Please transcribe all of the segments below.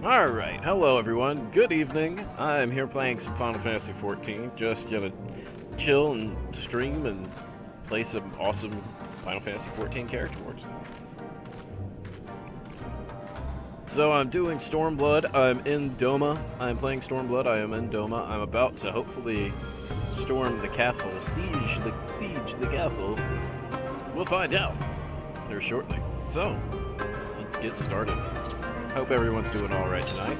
Alright, hello everyone, good evening. I'm here playing some Final Fantasy XIV, just gonna chill and stream and play some awesome Final Fantasy XIV character works. So I'm doing Stormblood, I'm in Doma, I'm playing Stormblood, I am in Doma, I'm about to hopefully storm the castle, siege the castle. We'll find out here shortly. So, let's get started. Hope everyone's doing alright tonight.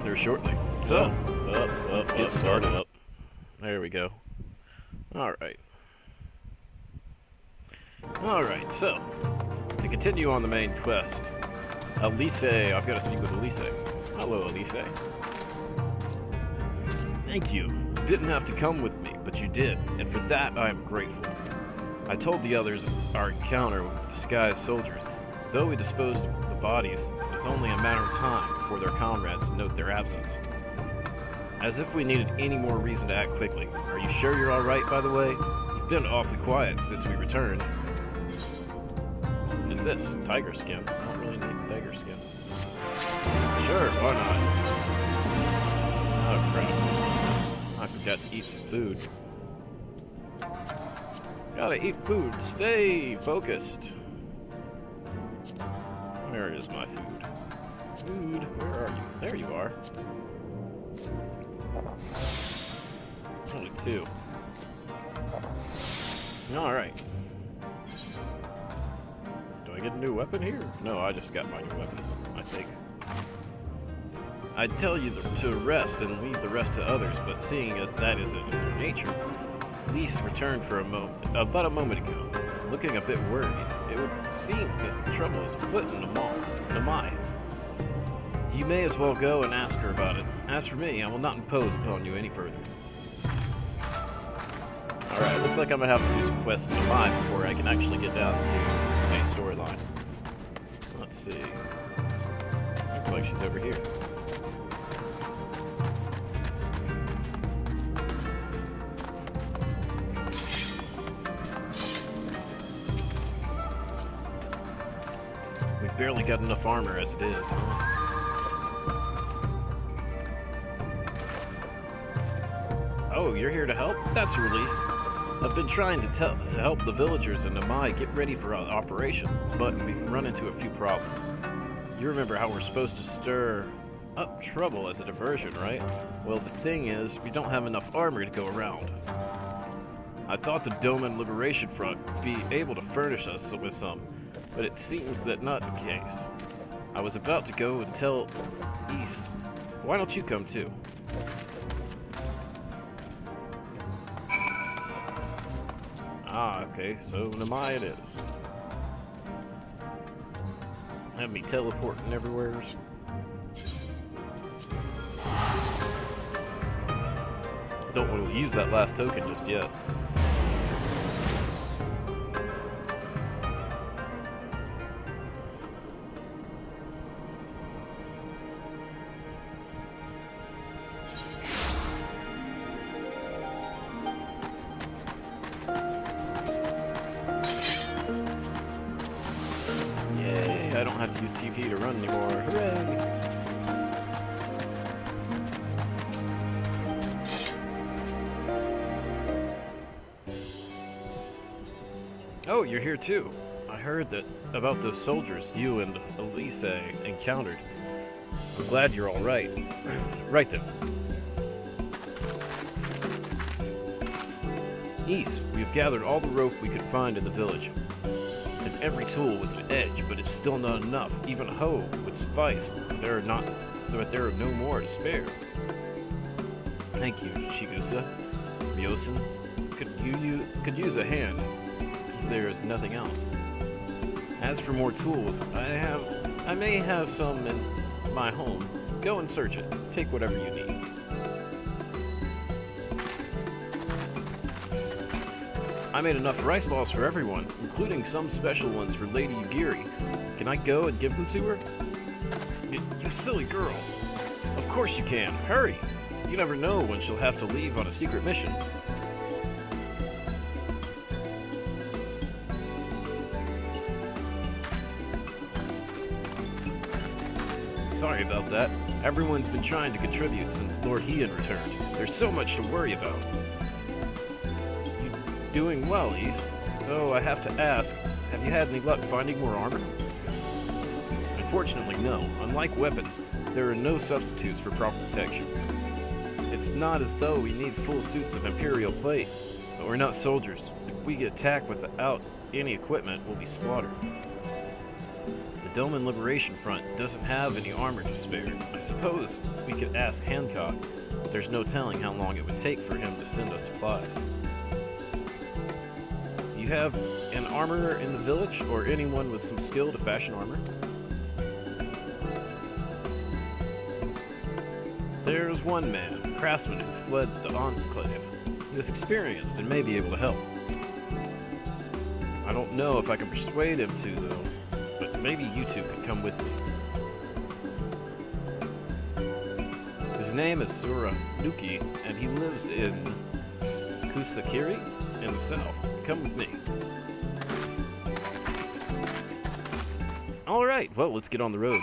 There shortly. So, up, get started up. There we go. Alright. Alright, so, to continue on the main quest, Elise, I've got to speak with Elise. Hello, Elise. Thank you. You didn't have to come with me, but you did, and for that I am grateful. I told the others our encounter with disguised soldiers. Though we disposed of the bodies, it was only a matter of time before their comrades note their absence. As if we needed any more reason to act quickly. Are you sure you're alright, by the way? You've been awfully quiet since we returned. What is this? Tiger skin? I don't really need tiger skin. Sure, why not? Oh crap. I forgot to eat some food. Gotta eat food. Stay focused. Where is my food? Food, where are you? There you are. Only two. Alright. Do I get a new weapon here? No, I just got my new weapons, I think. I'd tell you to rest and leave the rest to others, but seeing as that isn't in your nature, Elise returned for about a moment ago, looking a bit worried. It would seem that trouble is afoot in the mine. You may as well go and ask her about it. As for me, I will not impose upon you any further. Alright, looks like I'm gonna have to do some quests in the mine before I can actually get down to the main storyline. Let's see. Looks like she's over here. We've barely got enough armor as it is, huh? Oh, you're here to help? That's a relief. I've been trying to help the villagers in Namai get ready for an operation, but we've run into a few problems. You remember how we're supposed to stir up trouble as a diversion, right? Well, the thing is, we don't have enough armor to go around. I thought the Doman Liberation Front would be able to furnish us with some, but it seems that not the case. I was about to go and tell East. Why don't you come too? Ah, okay, so Namai it is. Have me teleporting everywhere. Don't want to use that last token just yet. I don't have to use TP to run anymore. Hooray! Oh, you're here too. I heard that about those soldiers you and Elise encountered. I'm glad you're all right. Right then. East, we've gathered all the rope we could find in the village. And every tool with an edge, but it's still not enough. Even a hoe would suffice. There are no more to spare. Thank you, Chigusa. Ryosen, could use a hand if there is nothing else. As for more tools, I may have some in my home. Go and search it. Take whatever you need. I made enough rice balls for everyone, including some special ones for Lady Yugiri. Can I go and give them to her? You silly girl. Of course you can. Hurry! You never know when she'll have to leave on a secret mission. Sorry about that. Everyone's been trying to contribute since Lord Ian returned. There's so much to worry about. You doing well, Eve? Oh, I have to ask, have you had any luck finding more armor? Unfortunately, no. Unlike weapons, there are no substitutes for proper protection. It's not as though we need full suits of Imperial plate, but we're not soldiers. If we get attacked without any equipment, we'll be slaughtered. The Doman Liberation Front doesn't have any armor to spare. I suppose we could ask Hancock, but there's no telling how long it would take for him to send us supplies. Do you have an armorer in the village, or anyone with some skill to fashion armor? There's one man, a craftsman who fled the Enclave. He is experienced and may be able to help. I don't know if I can persuade him to, though, but maybe you two could come with me. His name is Sura Nuki, and he lives in Kusakiri in the south. Come with me. Alright, well, let's get on the road.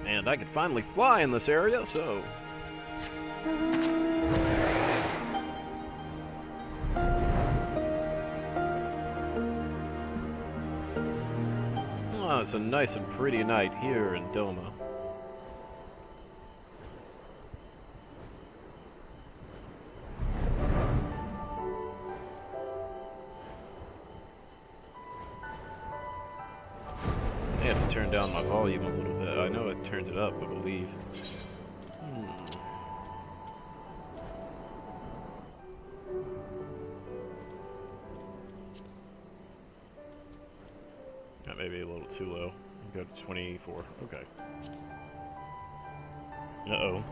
And I can finally fly in this area, so... Oh, it's a nice and pretty night here in Doma. I have to turn down my volume a little bit. I know it turned it up, I believe. That may be a little too low. Go to 24. Okay. Uh-oh.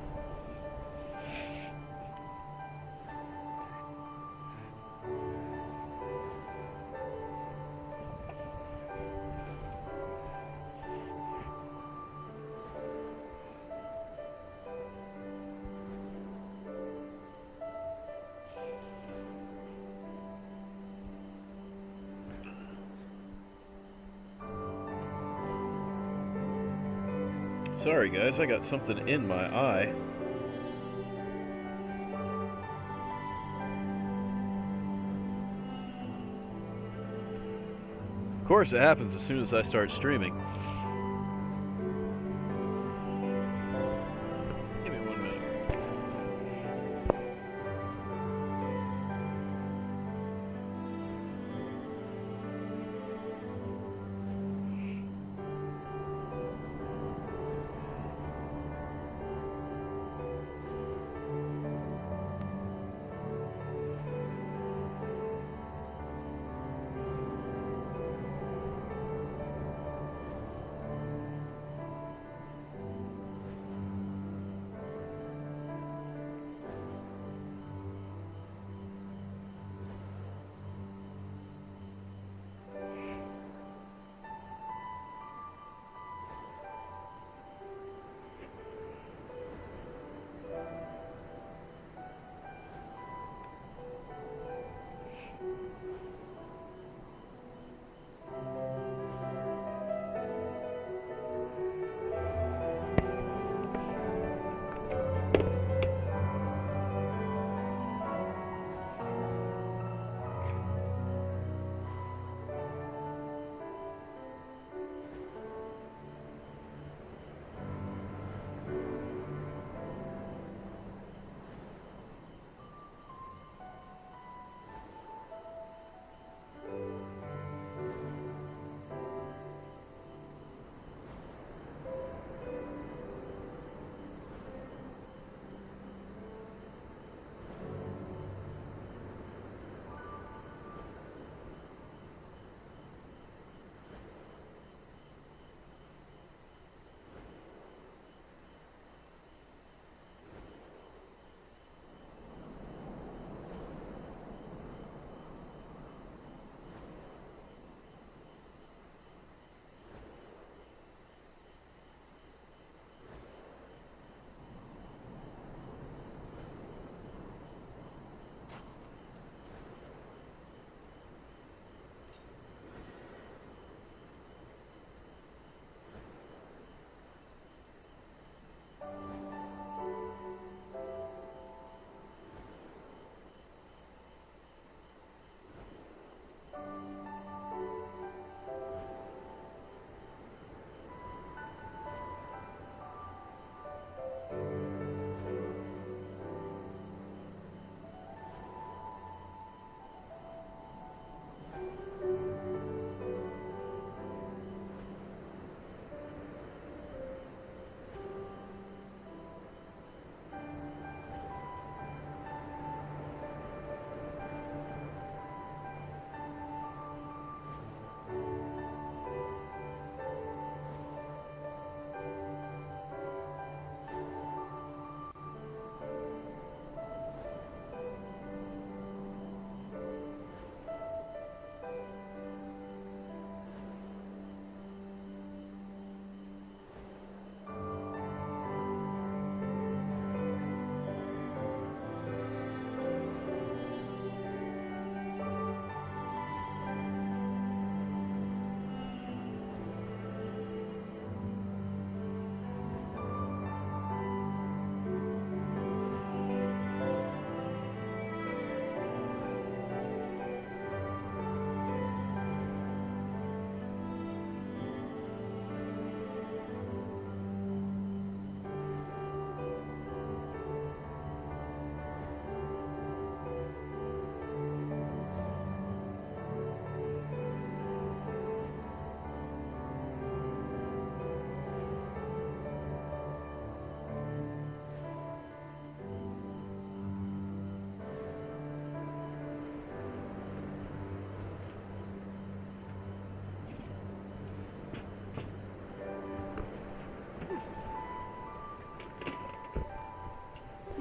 Sorry guys, I got something in my eye. Of course, it happens as soon as I start streaming. Give me 1 minute.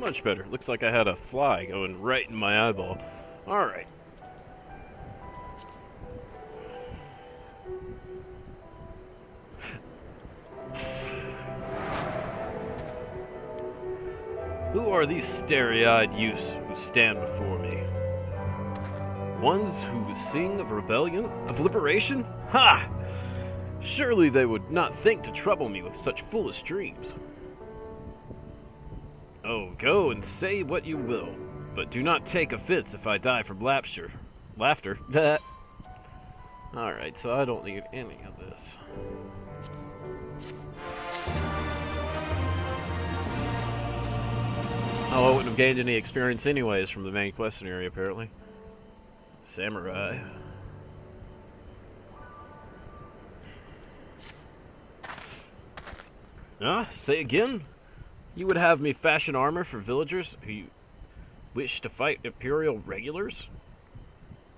Much better. Looks like I had a fly going right in my eyeball. Alright. Who are these starry-eyed youths who stand before me? Ones who sing of rebellion, of liberation? Ha! Surely they would not think to trouble me with such foolish dreams. Oh, go and say what you will, but do not take offense if I die from laughter. Alright, so I don't need any of this. Oh, I wouldn't have gained any experience anyways from the main quest area, apparently. Samurai. Say again? You would have me fashion armor for villagers who wish to fight Imperial regulars?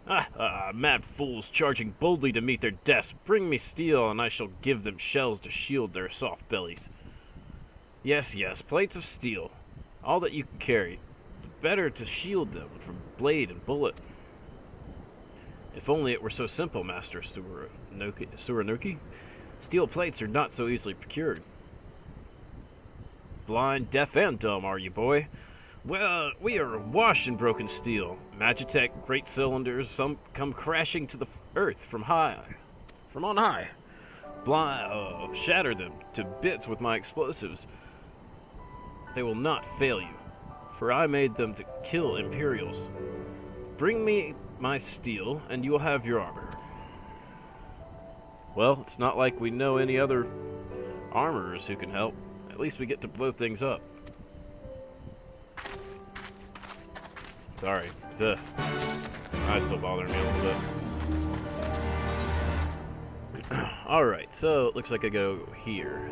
Mad fools charging boldly to meet their deaths. Bring me steel, and I shall give them shells to shield their soft bellies. Yes, plates of steel. All that you can carry. Better to shield them from blade and bullet. If only it were so simple, Master Tsurunuki. Steel plates are not so easily procured. Blind, deaf, and dumb, are you, boy? Well, we are awash in broken steel. Magitech, great cylinders, some come crashing to the earth from on high. Shatter them to bits with my explosives. They will not fail you, for I made them to kill Imperials. Bring me my steel, and you will have your armor. Well, it's not like we know any other armorers who can help. At least we get to blow things up. Sorry. Ugh. Eyes still bothering me a little bit. Alright, so it looks like I go here.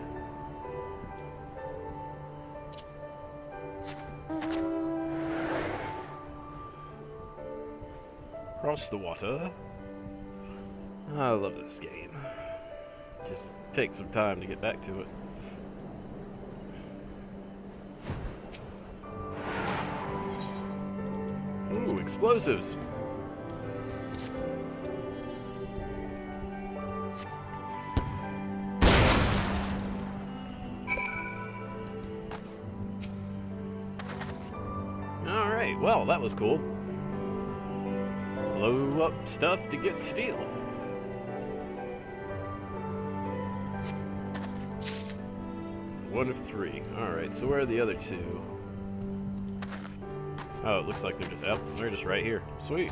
Cross the water. I love this game. Just take some time to get back to it. Ooh, explosives. Alright, well, that was cool. Blow up stuff to get steel. One of three. Alright, so where are the other two? Oh, it looks like they're just right here. Sweet.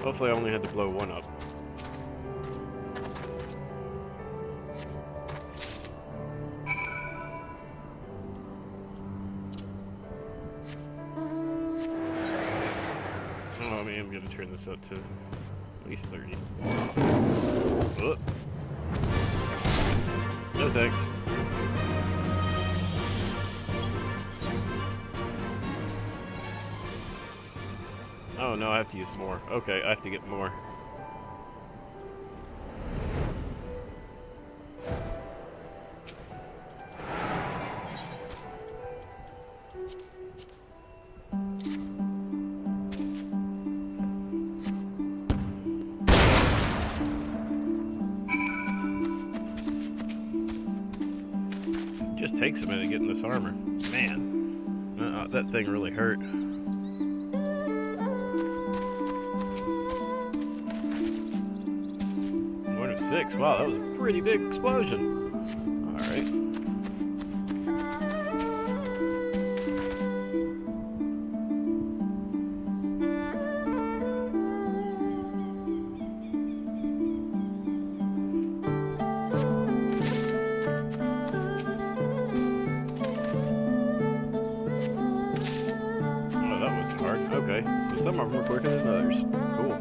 Hopefully I only had to blow one up. Oh man, I'm gonna turn this up to at least 30. Oh. No thanks. Oh no, I have to use more. Okay, I have to get more. Just takes a minute getting this armor. Man, that thing really hurt. Six. Wow, that was a pretty big explosion. Alright. Oh, that was hard. Okay, so some of them were quicker than others. Cool.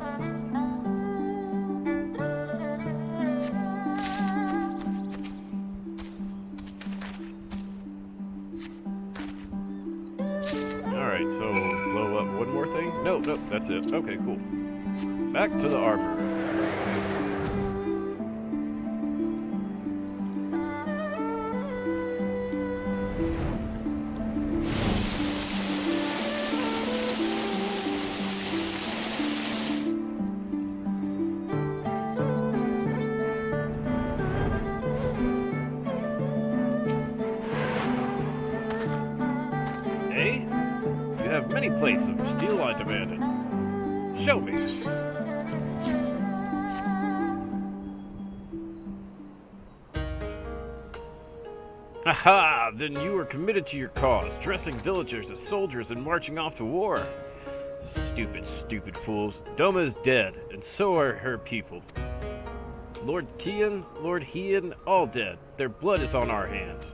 Nope, that's it. Okay, cool. Back to the armor. Many plates of steel I demanded. Show me. Aha! Then you were committed to your cause, dressing villagers as soldiers and marching off to war. Stupid, stupid fools. Doma is dead, and so are her people. Lord Kian, Lord Hien, all dead. Their blood is on our hands.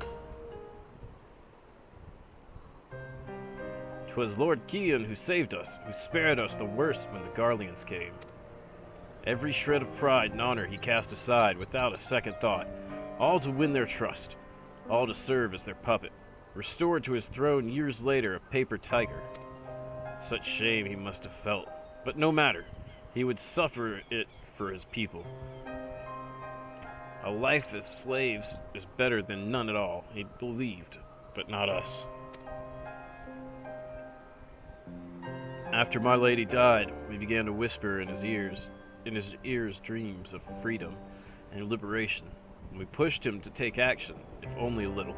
'Twas Lord Kian who saved us, who spared us the worst when the Garleans came. Every shred of pride and honor he cast aside without a second thought, all to win their trust, all to serve as their puppet, restored to his throne years later a paper tiger. Such shame he must have felt, but no matter, he would suffer it for his people. A life as slaves is better than none at all, he believed, but not us. After my lady died, we began to whisper in his ears dreams of freedom and liberation, and we pushed him to take action, if only a little.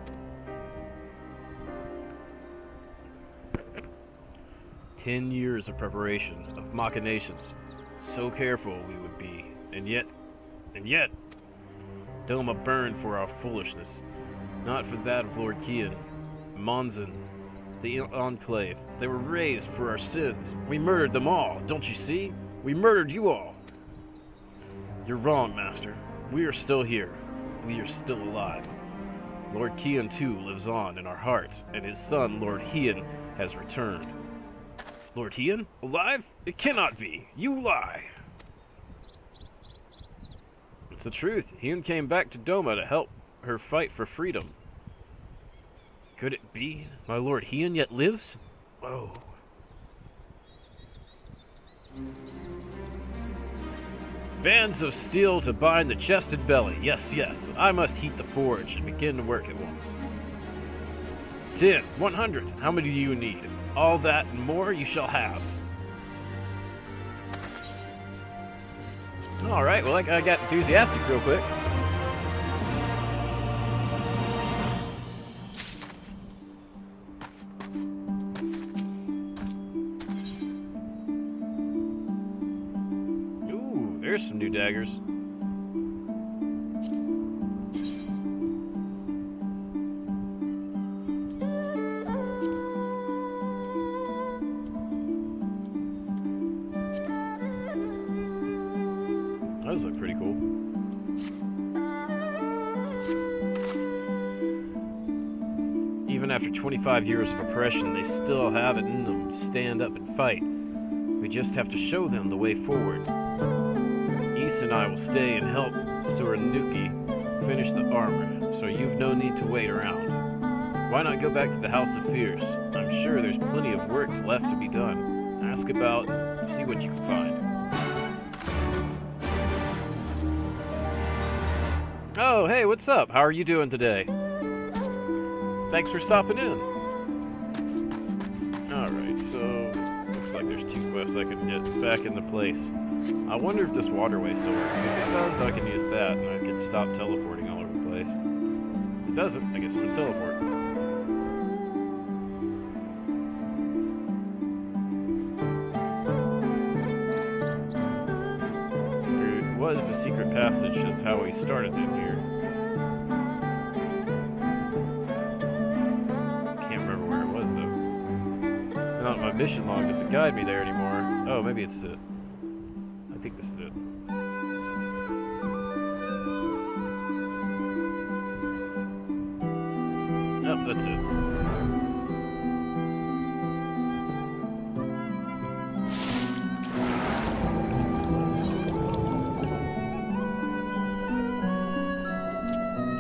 10 years of preparation, of machinations, so careful we would be, and yet, Doma burned for our foolishness, not for that of Lord Kian, Monzon, the Enclave. They were raised for our sins. We murdered them all, don't you see? We murdered you all. You're wrong, Master. We are still here. We are still alive. Lord Kian too lives on in our hearts, and his son, Lord Hien, has returned. Lord Hien? Alive? It cannot be. You lie. It's the truth. Hien came back to Doma to help her fight for freedom. Could it be my Lord Hien yet lives? Oh. Bands of steel to bind the chested belly. Yes, yes. I must heat the forge and begin to work at once. 10, 100. How many do you need? All that and more you shall have. Alright, well, I got enthusiastic real quick. Ooh, there's some new daggers. Those look pretty cool. Even after 25 years of oppression, they still have it in them to stand up and fight. We just have to show them the way forward. Ys and I will stay and help Suranuki finish the armor, so you've no need to wait around. Why not go back to the House of Fierce? I'm sure there's plenty of work left to be done. Ask about, see what you can find. Oh, hey, what's up? How are you doing today? Thanks for stopping in. Alright, so looks like there's 2 quests I can get back into place. I wonder if this waterway still works. If it does, I can use that and I can stop teleporting all over the place. If it doesn't, I guess I'm gonna teleport. There was a secret passage, that's how we started in here. Not my mission log doesn't guide me there anymore. Oh, maybe it's it. I think this is it. Nope, that's it.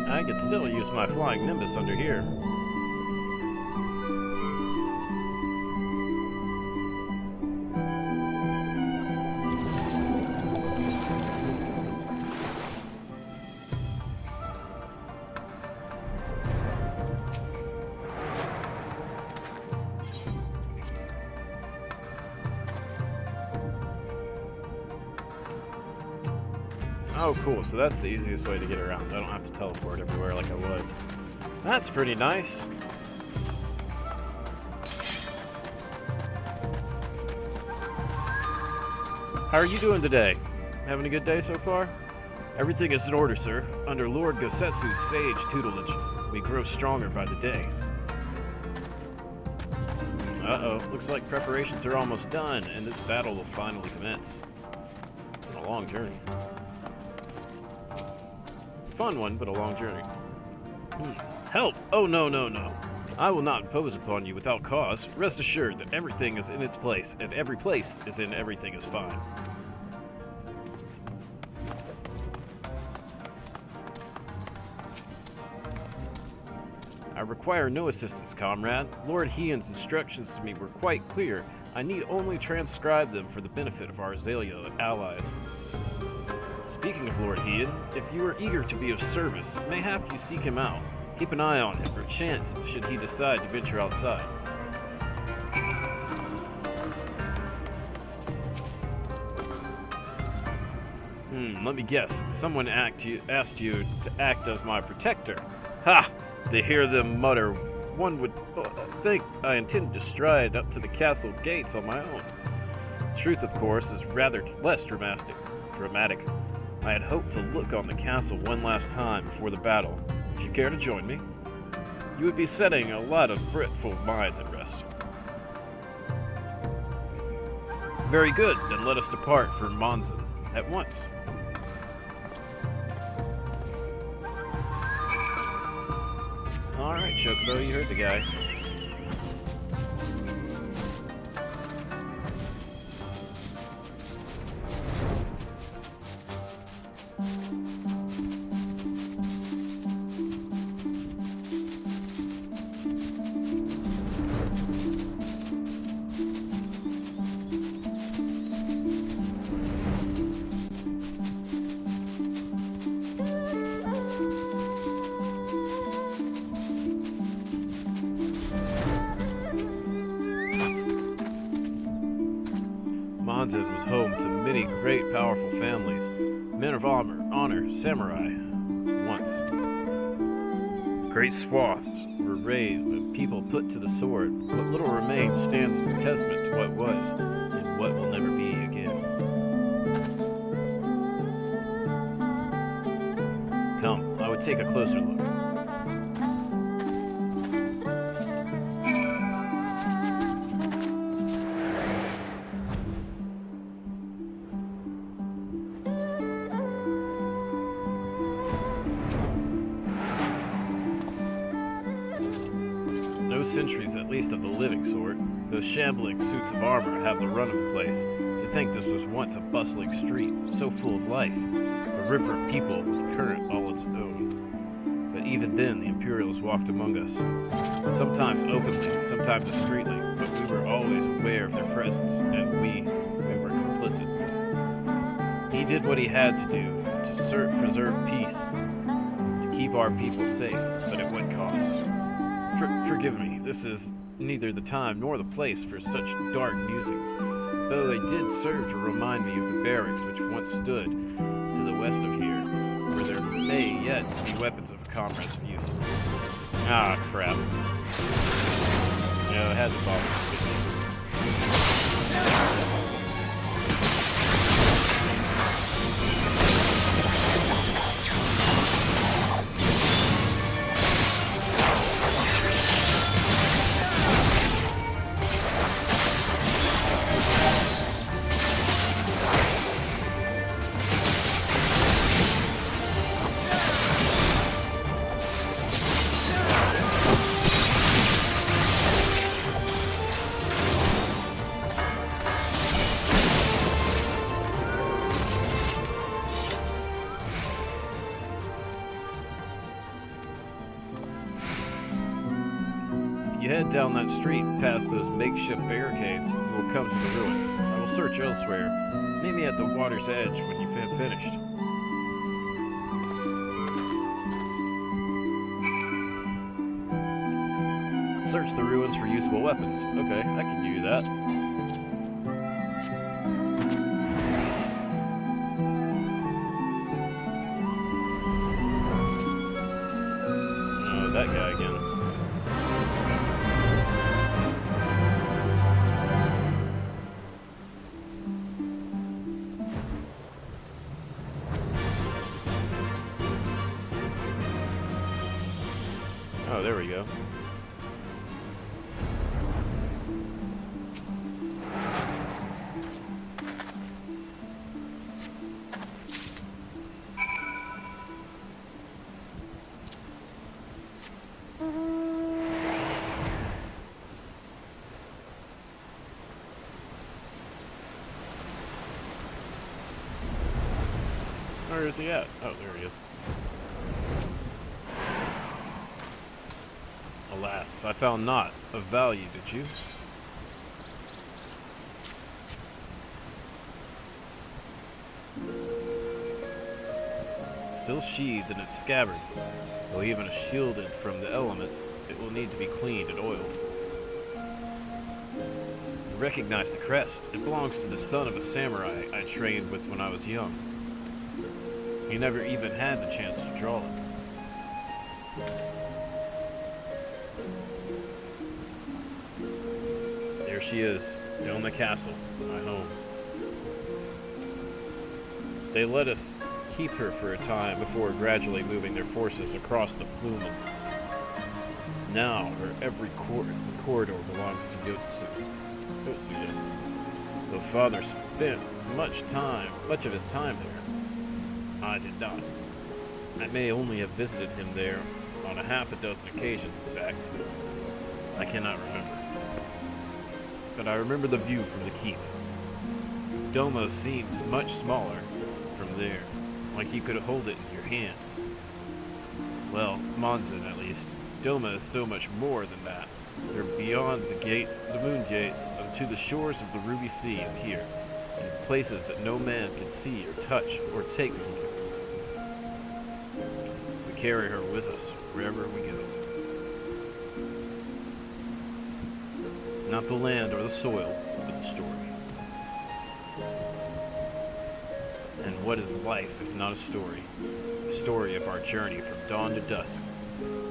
I could still use my flying Nimbus under here. Oh, cool. So that's the easiest way to get around. I don't have to teleport everywhere like I was. That's pretty nice. How are you doing today? Having a good day so far? Everything is in order, sir. Under Lord Gosetsu's sage tutelage, we grow stronger by the day. Uh-oh, looks like preparations are almost done, and this battle will finally commence. It's been a long journey. Fun one, but a long journey. Help! Oh, no, no, no. I will not impose upon you without cause. Rest assured that everything is in its place, and every place is in everything is fine. I require no assistance, comrade. Lord Hien's instructions to me were quite clear. I need only transcribe them for the benefit of our Azalea allies. Speaking of Lord Hien, if you are eager to be of service, mayhap you seek him out. Keep an eye on him, perchance, should he decide to venture outside. Let me guess. Someone asked you to act as my protector. Ha! To hear them mutter, one would think I intended to stride up to the castle gates on my own. The truth, of course, is rather less dramatic. I had hoped to look on the castle one last time before the battle. Would you care to join me? You would be setting a lot of fretful minds at rest. Very good, then let us depart for Monzen at once. Alright, Chocobo, you heard the guy. Monzen was home to many great powerful families, men of honor, samurai, once. Great swaths were raised and people put to the sword. What little remains stands as a testament to what was and what will never be again. Come, I would take a closer look. Sentries, at least of the living sort. Those shambling suits of armor have the run of the place. To think this was once a bustling street, so full of life, a river of people with current all its own. But even then, the Imperials walked among us, sometimes openly, sometimes discreetly, but we were always aware of their presence, and we were complicit. He did what he had to do to preserve peace, to keep our people safe, but at what cost? Forgive me, this is neither the time nor the place for such dark musings, though they did serve to remind me of the barracks which once stood to the west of here, where there may yet be weapons of comrade's use. Ah, crap. No, it has a bottle. You head down that street past those makeshift barricades, you will come to the ruins. I will search elsewhere. Meet me at the water's edge when you have finished. Search the ruins for useful weapons. Okay, I can do that. Oh, that guy again. go. Where is he at? Oh, there he is. Alas, I found naught of value, did you? Still sheathed in its scabbard, though even shielded from the elements, it will need to be cleaned and oiled. I recognize the crest. It belongs to the son of a samurai I trained with when I was young. He never even had the chance to draw it. There she is, Doma Castle, my home. They let us keep her for a time before gradually moving their forces across the Flumen. Now, her every corridor belongs to Yotsuya. Though father spent much of his time there, I did not. I may only have visited him there on a half a dozen occasions, in fact. I cannot remember. But I remember the view from the keep. Doma seems much smaller from there, like you could hold it in your hands. Well, Monzon at least. Doma is so much more than that. They're beyond the moon gates, and to the shores of the Ruby Sea and here, in places that no man can see or touch or take from you. We carry her with us wherever we go. Not the land or the soil, but the story. And what is life if not a story? The story of our journey from dawn to dusk,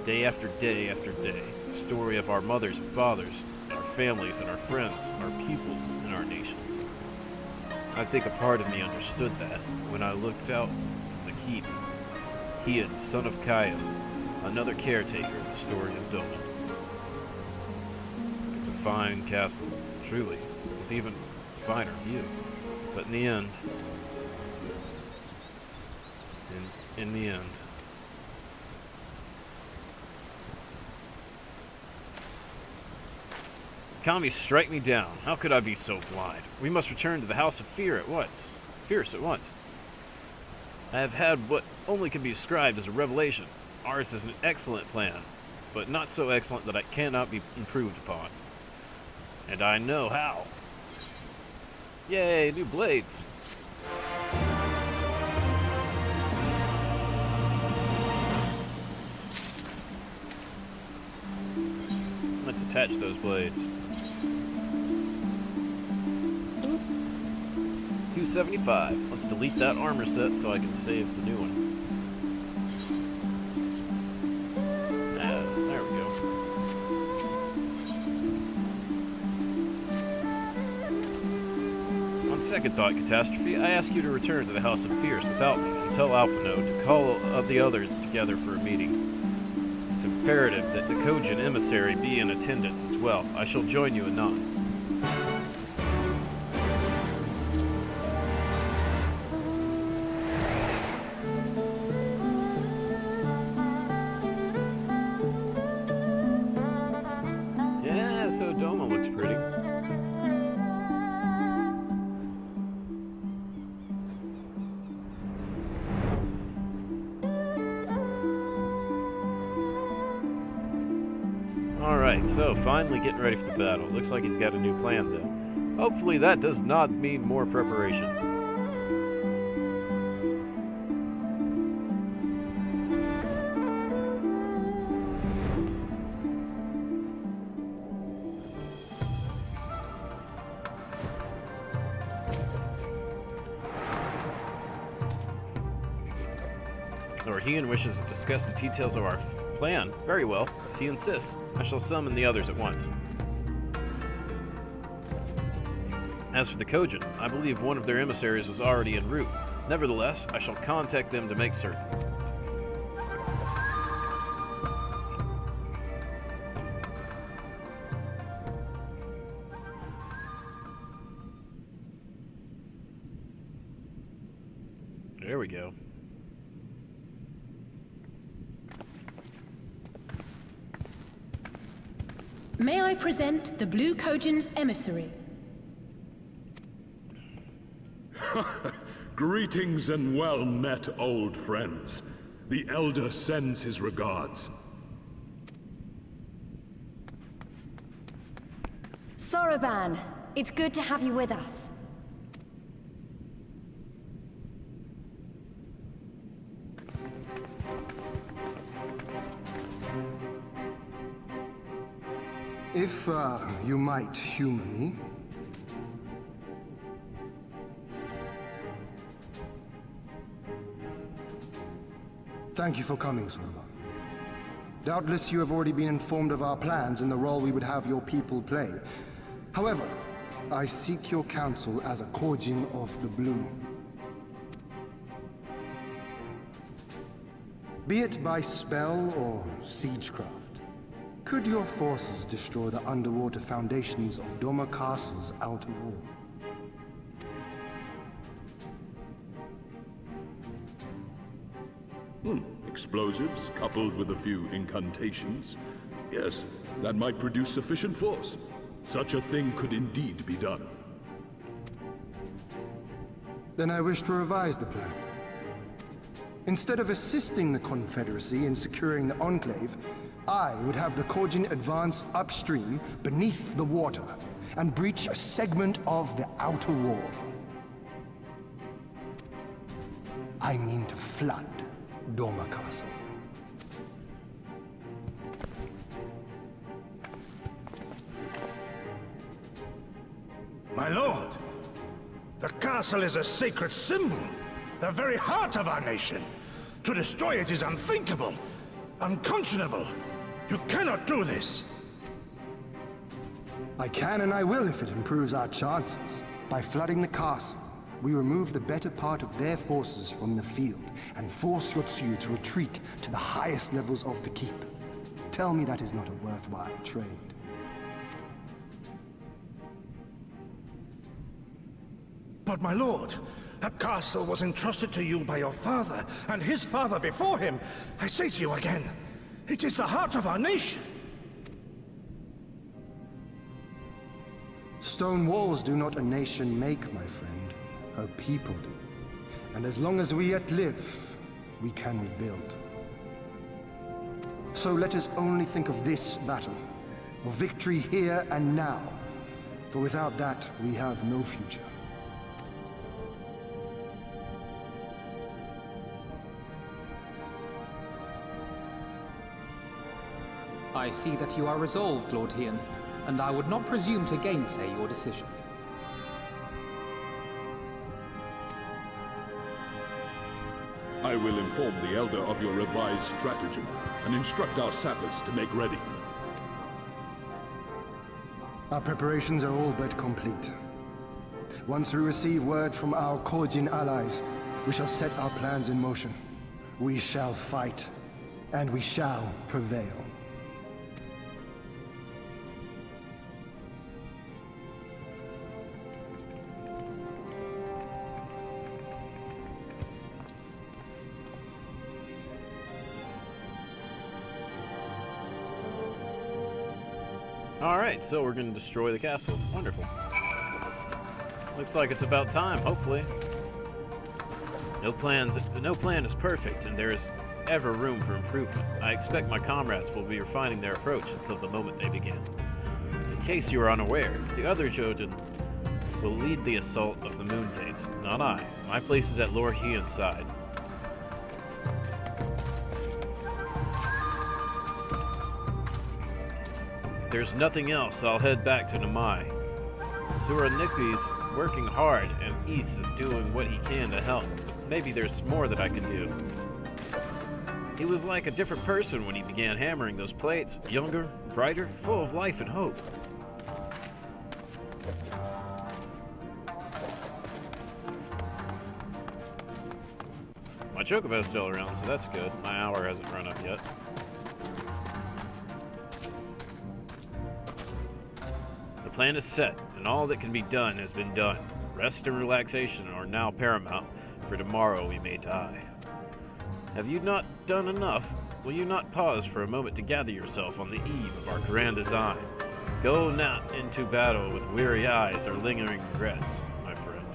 day after day after day. The story of our mothers and fathers, our families and our friends, our peoples and our nations. I think a part of me understood that when I looked out from the keep. He, son of Kaya, another caretaker of the story of Doma. It's a fine castle, truly, with even finer view. But in the end, in the end, Kami, strike me down. How could I be so blind? We must return to the House of Fierce at once. I have had what only can be described as a revelation. Ours is an excellent plan, but not so excellent that it cannot be improved upon. And I know how. Yay, new blades! Let's attach those blades. 275. Let's delete that armor set so I can save the new one. There we go. On second thought, Catastrophe, I ask you to return to the House of Fierce without me and tell Alphino to call the others together for a meeting. It's imperative that the Kojin emissary be in attendance as well. I shall join you anon. Alright, so finally getting ready for the battle. Looks like he's got a new plan, though. Hopefully that does not mean more preparation. Lord Hien wishes to discuss the details of our plan. Very well, if he insists. I shall summon the others at once. As for the Kojin, I believe one of their emissaries was already en route. Nevertheless, I shall contact them to make certain. There we go. May I present the Blue Kojin's emissary? Greetings and well met, old friends. The Elder sends his regards. Soroban, it's good to have you with us. If, you might humor me. Thank you for coming, Soroban. Doubtless you have already been informed of our plans and the role we would have your people play. However, I seek your counsel as a Kojin of the Blue. Be it by spell or siegecraft, could your forces destroy the underwater foundations of Doma Castle's outer wall? Explosives, coupled with a few incantations. Yes, that might produce sufficient force. Such a thing could indeed be done. Then I wish to revise the plan. Instead of assisting the Confederacy in securing the Enclave, I would have the Kojin advance upstream, beneath the water, and breach a segment of the outer wall. I mean to flood Doma Castle. My lord, the castle is a sacred symbol, the very heart of our nation. To destroy it is unthinkable, unconscionable. You cannot do this. I can and I will if it improves our chances. By flooding the castle, we remove the better part of their forces from the field and force Yotsuyu to retreat to the highest levels of the keep. Tell me that is not a worthwhile trade. But my lord, that castle was entrusted to you by your father, and his father before him. I say to you again, it is the heart of our nation. Stone walls do not a nation make, my friend. Her people do. And as long as we yet live, we can rebuild. So let us only think of this battle, of victory here and now. For without that, we have no future. I see that you are resolved, Lord Hien, and I would not presume to gainsay your decision. I will inform the Elder of your revised stratagem and instruct our sappers to make ready. Our preparations are all but complete. Once we receive word from our Kojin allies, we shall set our plans in motion. We shall fight, and we shall prevail. Alright, so we're gonna destroy the castle. Wonderful. Looks like it's about time, hopefully. No plan is perfect, and there is ever room for improvement. I expect my comrades will be refining their approach until the moment they begin. In case you are unaware, the other Jojen will lead the assault of the Moon Days, not I. My place is at Lord Hien's side. If there's nothing else, I'll head back to Namai. Suraniki's working hard, and Ys is doing what he can to help. Maybe there's more that I can do. He was like a different person when he began hammering those plates. Younger, brighter, full of life and hope. My Chocobo's still around, so that's good. My hour hasn't run up yet. The plan is set, and all that can be done has been done. Rest and relaxation are now paramount. for tomorrow we may die. Have you not done enough? Will you not pause for a moment to gather yourself on the eve of our grand design? Go not into battle with weary eyes or lingering regrets, my friend.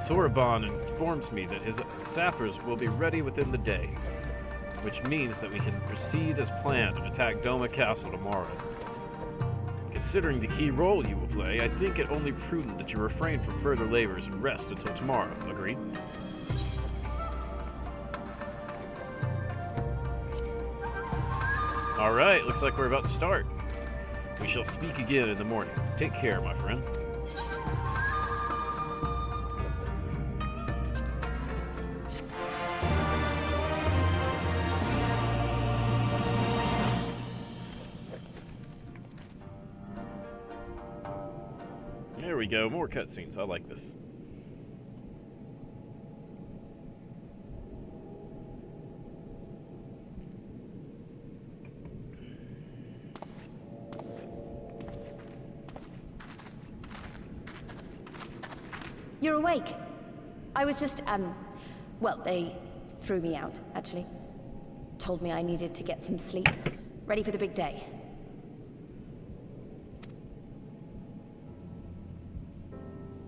Soraban informs me that his sappers will be ready within the day, which means that we can proceed as planned and attack Doma Castle tomorrow. Considering the key role you will play, I think it only prudent that you refrain from further labors and rest until tomorrow. Agreed? Alright, looks like we're about to start. We shall speak again in the morning. Take care, my friend. There we go, more cutscenes. I like this. You're awake. I was just, well, they threw me out, actually. Told me I needed to get some sleep. Ready for the big day.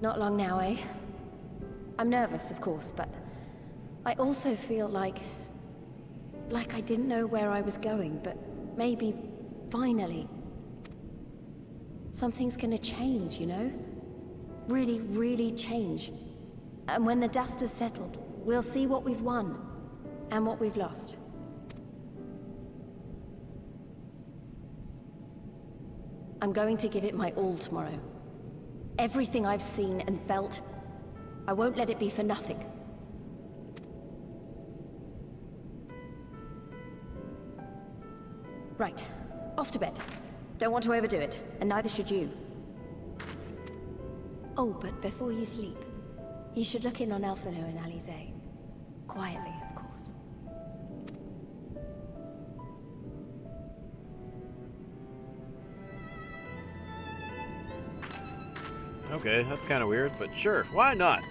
Not long now, eh? I'm nervous, of course, but I also feel like I didn't know where I was going, but maybe, finally, something's gonna change, you know? Really, really change. And when the dust has settled, we'll see what we've won, and what we've lost. I'm going to give it my all tomorrow. Everything I've seen and felt, I won't let it be for nothing. Right, off to bed. Don't want to overdo it, and neither should you. Oh, but before you sleep, you should look in on Elfino and Alize. Quietly, of course. Okay, that's kind of weird, but sure, why not?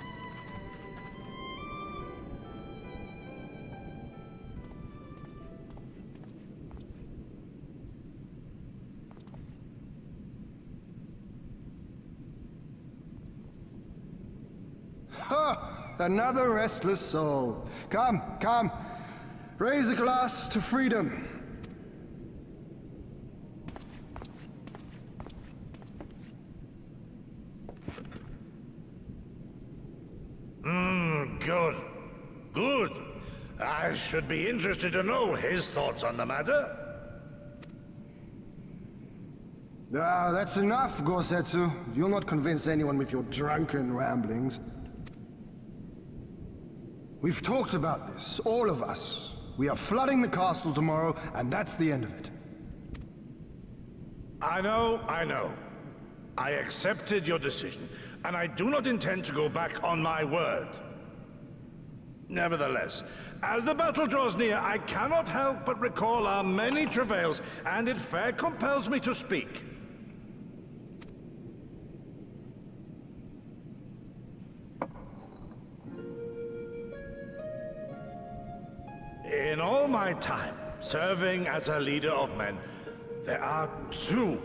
Ha! Another restless soul. Come, come. Raise a glass to freedom. Good. Good. I should be interested to know his thoughts on the matter. Ah, that's enough, Gosetsu. You'll not convince anyone with your drunken ramblings. We've talked about this, all of us. We are flooding the castle tomorrow, and that's the end of it. I know. I accepted your decision, and I do not intend to go back on my word. Nevertheless, as the battle draws near, I cannot help but recall our many travails, and it fair compels me to speak. In all my time serving as a leader of men, there are two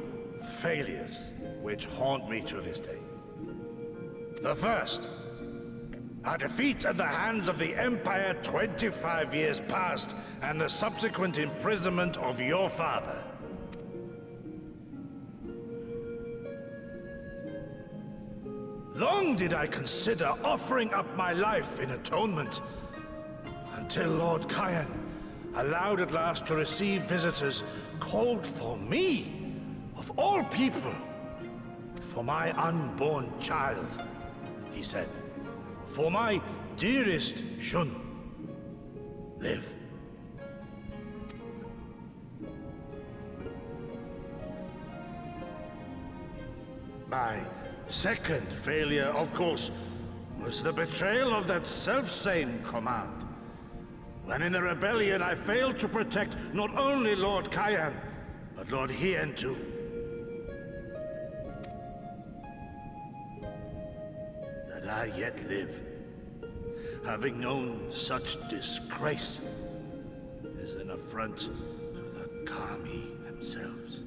failures which haunt me to this day. The first, our defeat at the hands of the Empire 25 years past, and the subsequent imprisonment of your father. Long did I consider offering up my life in atonement, until Lord Kayan allowed at last to receive visitors called for me, of all people, for my unborn child, he said. For my dearest Shun, live. My second failure, of course, was the betrayal of that self-same command. When in the rebellion I failed to protect not only Lord Cayenne, but Lord Hien too. That I yet live, having known such disgrace, is an affront to the Kami themselves.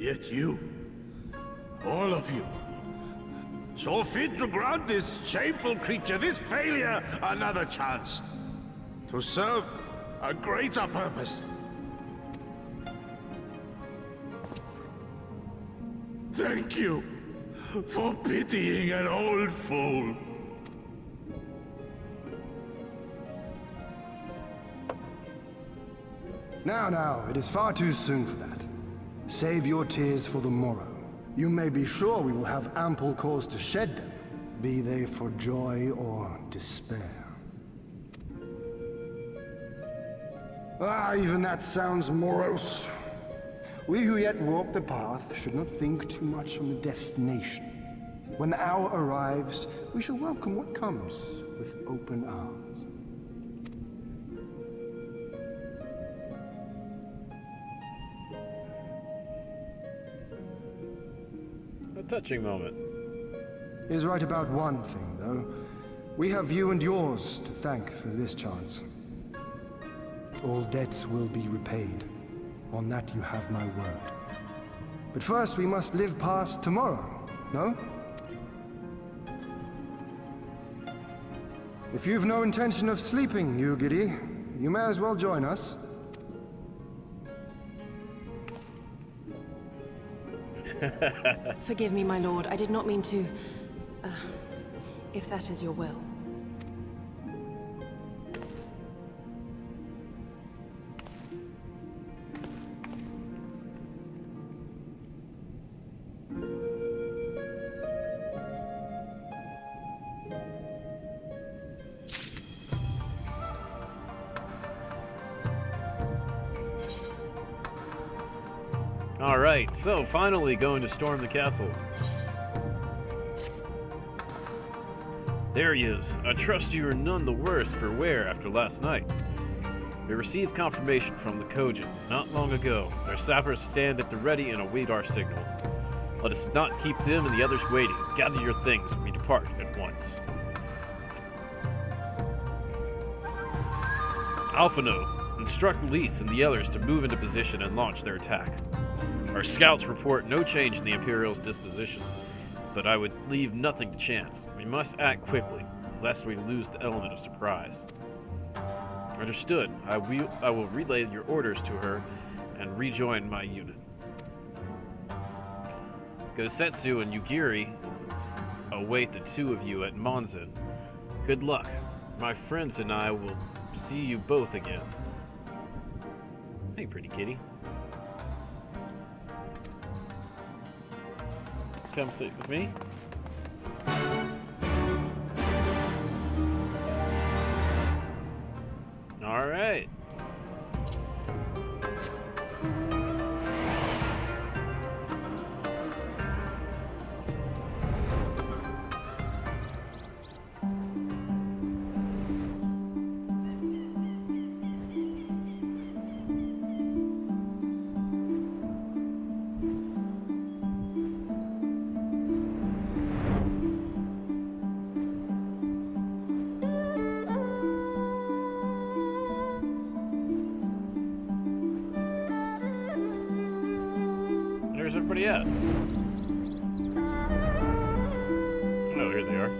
Yet you, all of you, saw fit to grant this shameful creature, this failure, another chance. To serve a greater purpose. Thank you for pitying an old fool. Now, it is far too soon for that. Save your tears for the morrow. You may be sure we will have ample cause to shed them, be they for joy or despair. Even that sounds morose. We who yet walk the path should not think too much on the destination. When the hour arrives, we shall welcome what comes with open arms. A touching moment. He is right about one thing, though. We have you and yours to thank for this chance. All debts will be repaid. On that you have my word. But first we must live past tomorrow, no? If you've no intention of sleeping, Yugiri, you may as well join us. Forgive me, my lord. I did not mean to... if that is your will. Alright, so finally going to storm the castle. There he is. I trust you are none the worse for wear after last night. We received confirmation from the Kojin not long ago. Their sappers stand at the ready and await our signal. Let us not keep them and the others waiting. Gather your things and we depart at once. Alphino, instruct Lise and the others to move into position and launch their attack. Our scouts report no change in the Imperial's disposition, but I would leave nothing to chance. We must act quickly, lest we lose the element of surprise. Understood. I will relay your orders to her and rejoin my unit. Gosetsu and Yugiri await the two of you at Monzin. Good luck. My friends and I will see you both again. Hey, pretty kitty. Come sit with me. All right. Where's everybody at? Oh, here they are.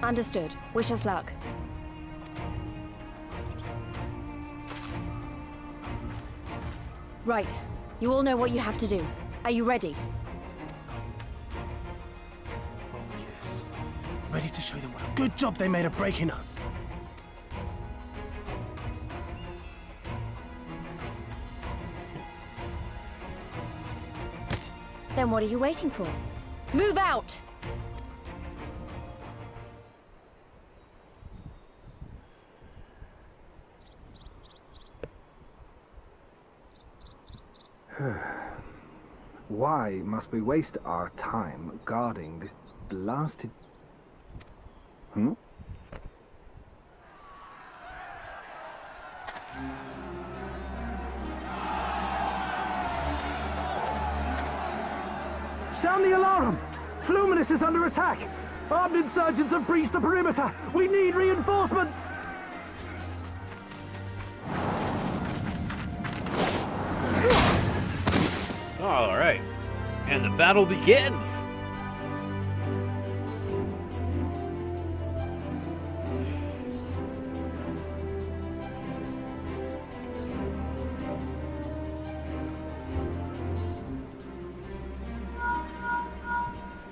Understood. Wish us luck. Right. You all know what you have to do. Are you ready? Yes. Ready to show them what a good job they made of breaking us. Then what are you waiting for? Move out! Why must we waste our time guarding this blasted... Sound the alarm! Fluminus is under attack! Armed insurgents have breached the perimeter! We need reinforcements! All right, and the battle begins.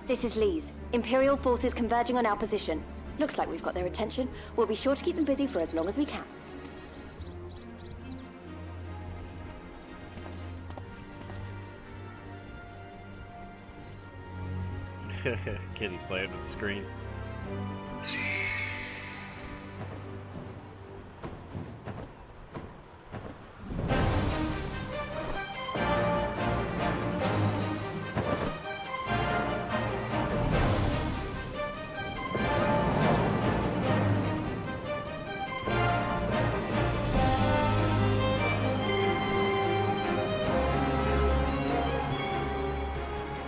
This is Lee's. Imperial forces converging on our position. Looks like we've got their attention. We'll be sure to keep them busy for as long as we can. Kitty's playing with the screen.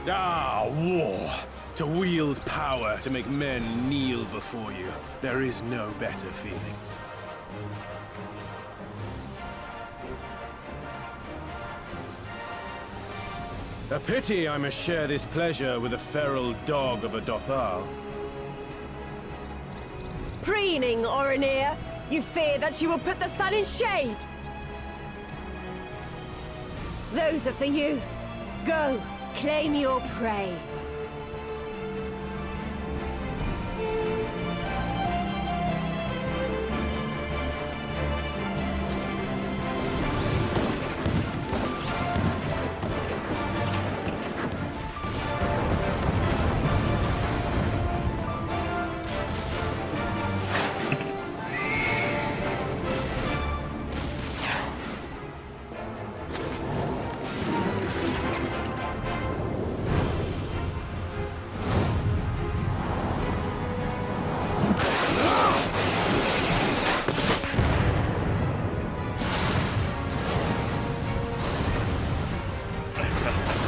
Ah, war! To wield power to make men kneel before you. There is no better feeling. A pity I must share this pleasure with a feral dog of a Dothal. Preening, Oronir! You fear that you will put the sun in shade! Those are for you. Go, claim your prey.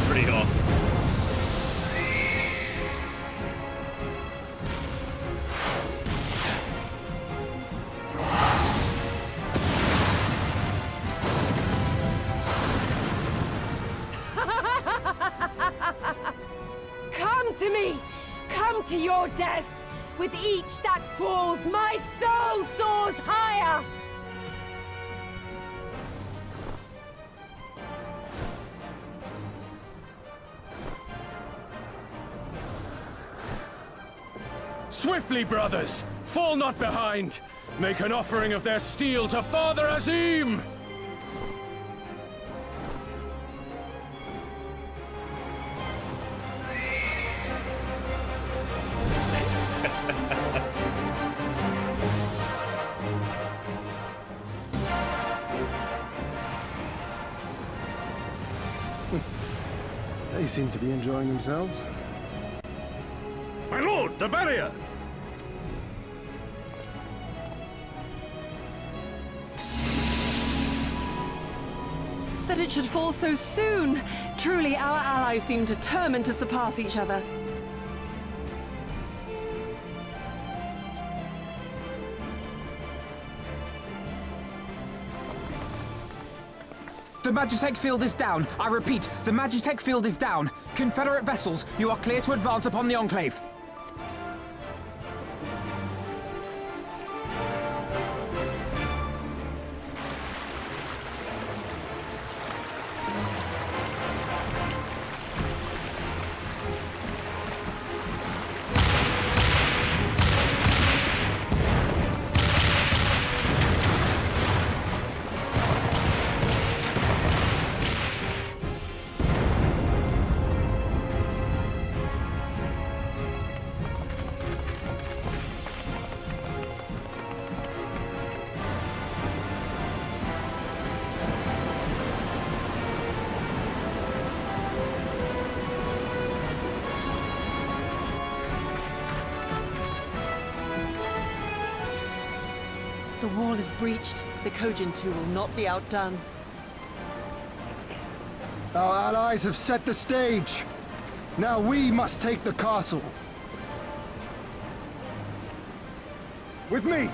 Pretty awesome. Come to me! Come to your death! With each that falls, my soul soars higher! Swiftly, brothers! Fall not behind! Make an offering of their steel to Father Azim! They seem to be enjoying themselves. My lord, the barrier! That it should fall so soon! Truly, our allies seem determined to surpass each other. The Magitech field is down. I repeat, the Magitech field is down. Confederate vessels, you are clear to advance upon the Enclave. is breached. The Kojin 2 will not be outdone. Our allies have set the stage. Now we must take the castle. With me!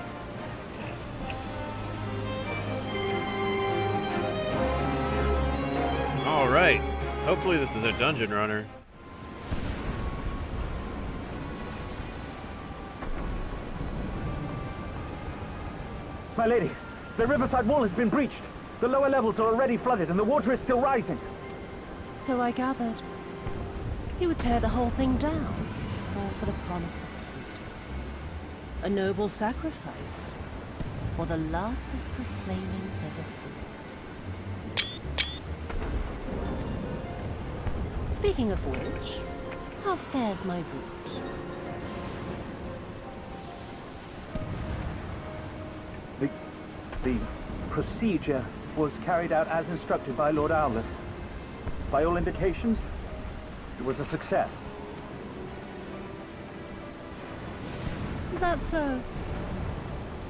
Alright. Hopefully this is a dungeon runner. My lady, the riverside wall has been breached. The lower levels are already flooded and the water is still rising. So I gathered. He would tear the whole thing down, all for the promise of freedom. A noble sacrifice, or the last as proclaimings ever free. Speaking of which, how fares my boot? The procedure was carried out as instructed by Lord Owlet. By all indications, it was a success. Is that so?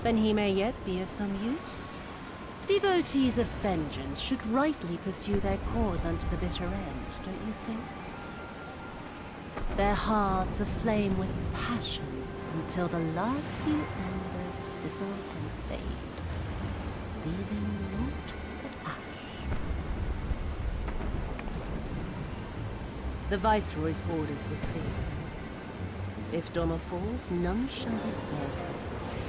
Then he may yet be of some use. Devotees of vengeance should rightly pursue their cause unto the bitter end, don't you think? Their hearts aflame with passion until the last few embers fizzle and fade, leaving naught but ash. The Viceroy's orders were clear. If Doma falls, none shall be spared his wrath.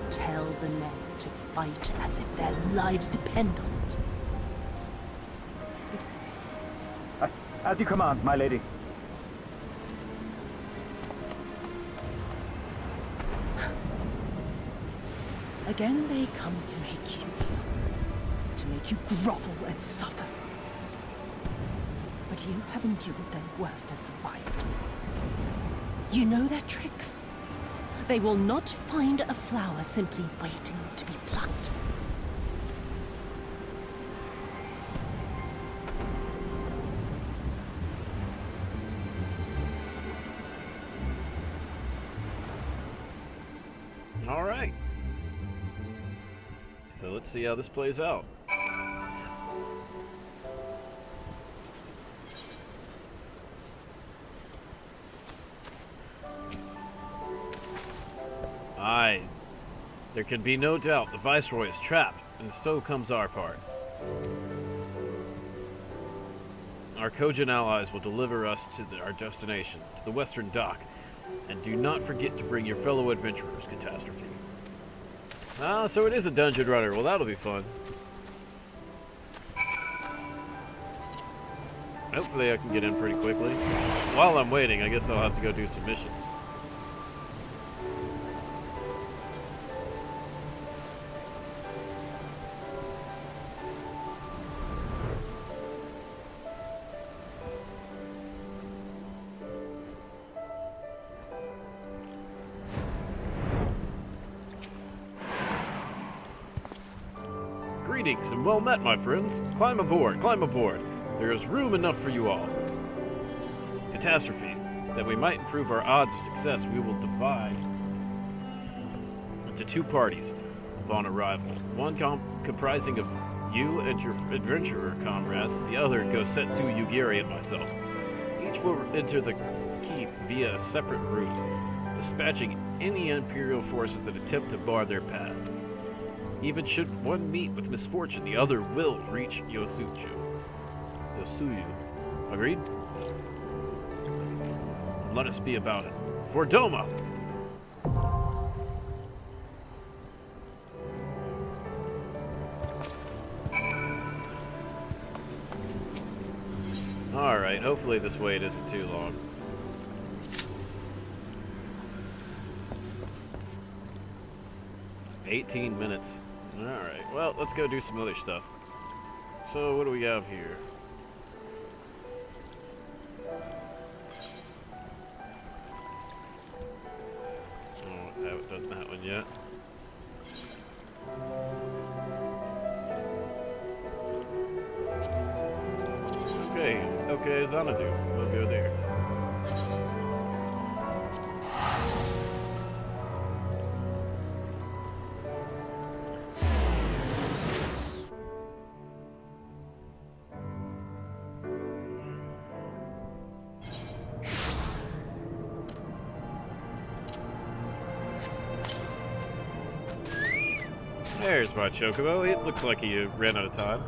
Tell the men to fight as if their lives depend on it. As you command, my lady. Again they come to make you kneel, to make you grovel and suffer. But you have endured their worst and survived. You know their tricks. They will not find a flower simply waiting to be plucked. All right. So let's see how this plays out. Aye. There can be no doubt the Viceroy is trapped, and so comes our part. Our Kojin allies will deliver us to our destination, to the Western Dock, and do not forget to bring your fellow adventurers, Catastrophe. Ah, so it is a dungeon runner. Well, that'll be fun. Hopefully I can get in pretty quickly. While I'm waiting, I guess I'll have to go do some missions. Greetings and well met, my friends. Climb aboard, climb aboard. There is room enough for you all. Catastrophe. That we might improve our odds of success, we will divide into two parties upon arrival. One comprising of you and your adventurer comrades, the other Gosetsu, Yugiri, and myself. Each will enter the keep via a separate route, dispatching any Imperial forces that attempt to bar their path. Even should one meet with misfortune, the other will reach Yosuyu. Agreed? Let us be about it. For Doma! Alright, hopefully this wait isn't too long. $18 minutes. Alright, well, let's go do some other stuff. So, what do we have here? Oh, I haven't done that one yet. Okay, Xanadu. We'll go there. There's my chocobo. It looks like he ran out of time.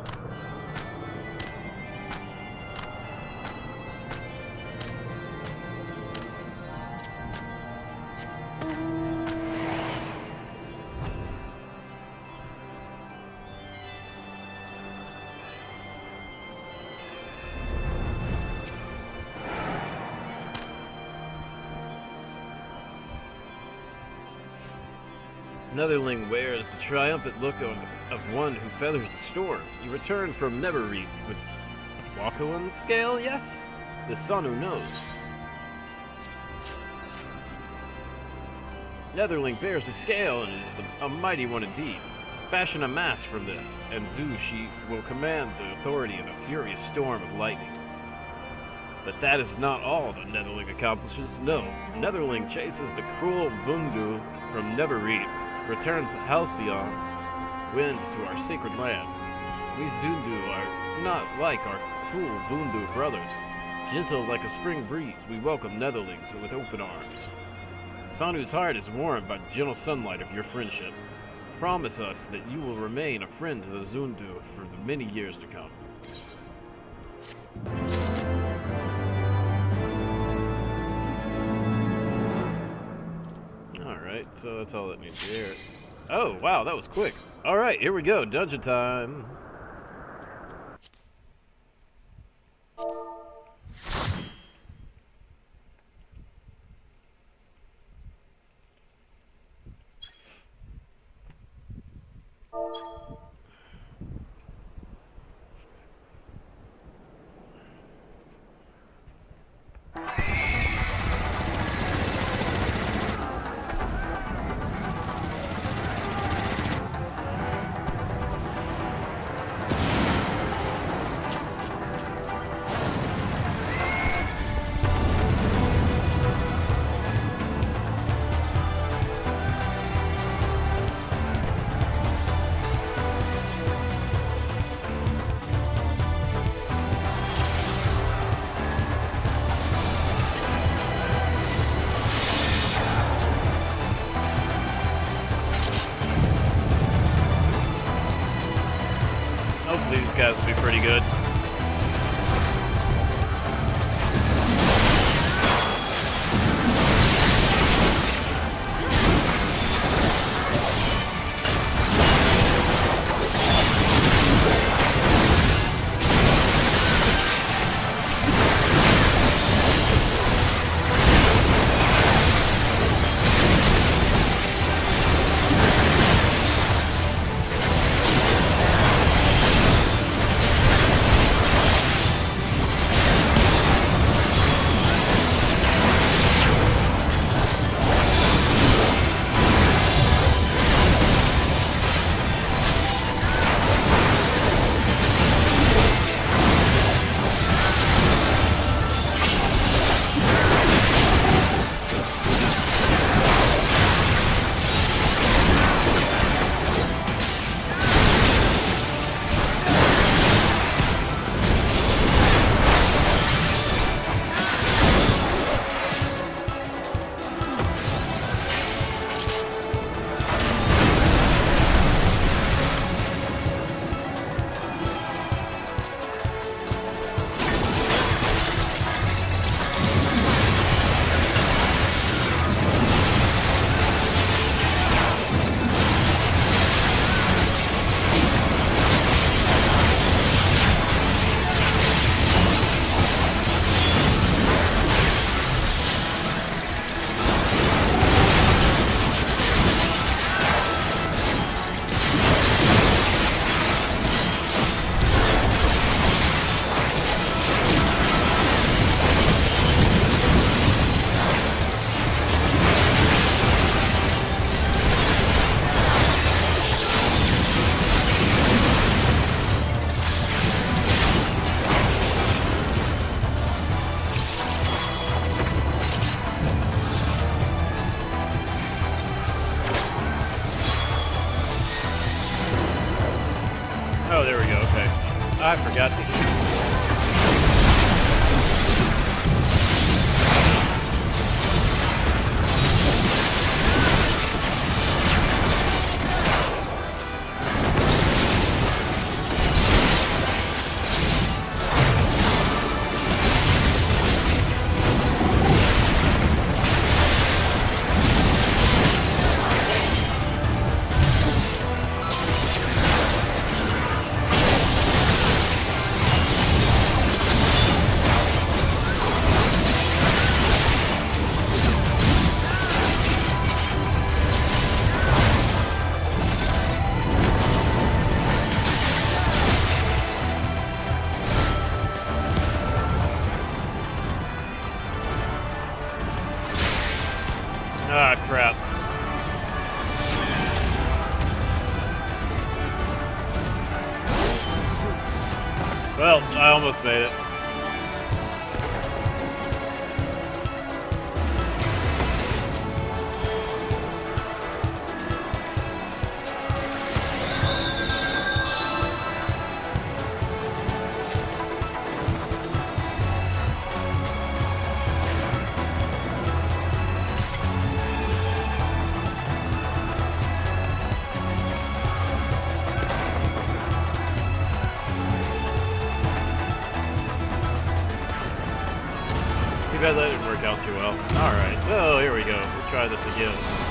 Netherling wears the triumphant look of one who feathers the storm. You return from Neverreach with Wakawan scale, yes? The son who knows. Netherling bears the scale and is a mighty one indeed. Fashion a mask from this, and Zhu will command the authority in a furious storm of lightning. But that is not all that Netherling accomplishes. No, Netherling chases the cruel Vundu from Neverreach, returns Halcyon winds to our sacred land. We Zundu are not like our cruel Vundu brothers. Gentle like a spring breeze, we welcome Netherlings with open arms. Sanu's heart is warmed by the gentle sunlight of your friendship. Promise us that you will remain a friend to the Zundu for the many years to come. Alright, so that's all that needs to hear. Oh, wow, that was quick. Alright, here we go, dungeon time. These guys will be pretty good. Oh, there we go, okay. I forgot to... Almost made it. Too bad that didn't work out too well. Alright, so here we go. We'll try this again.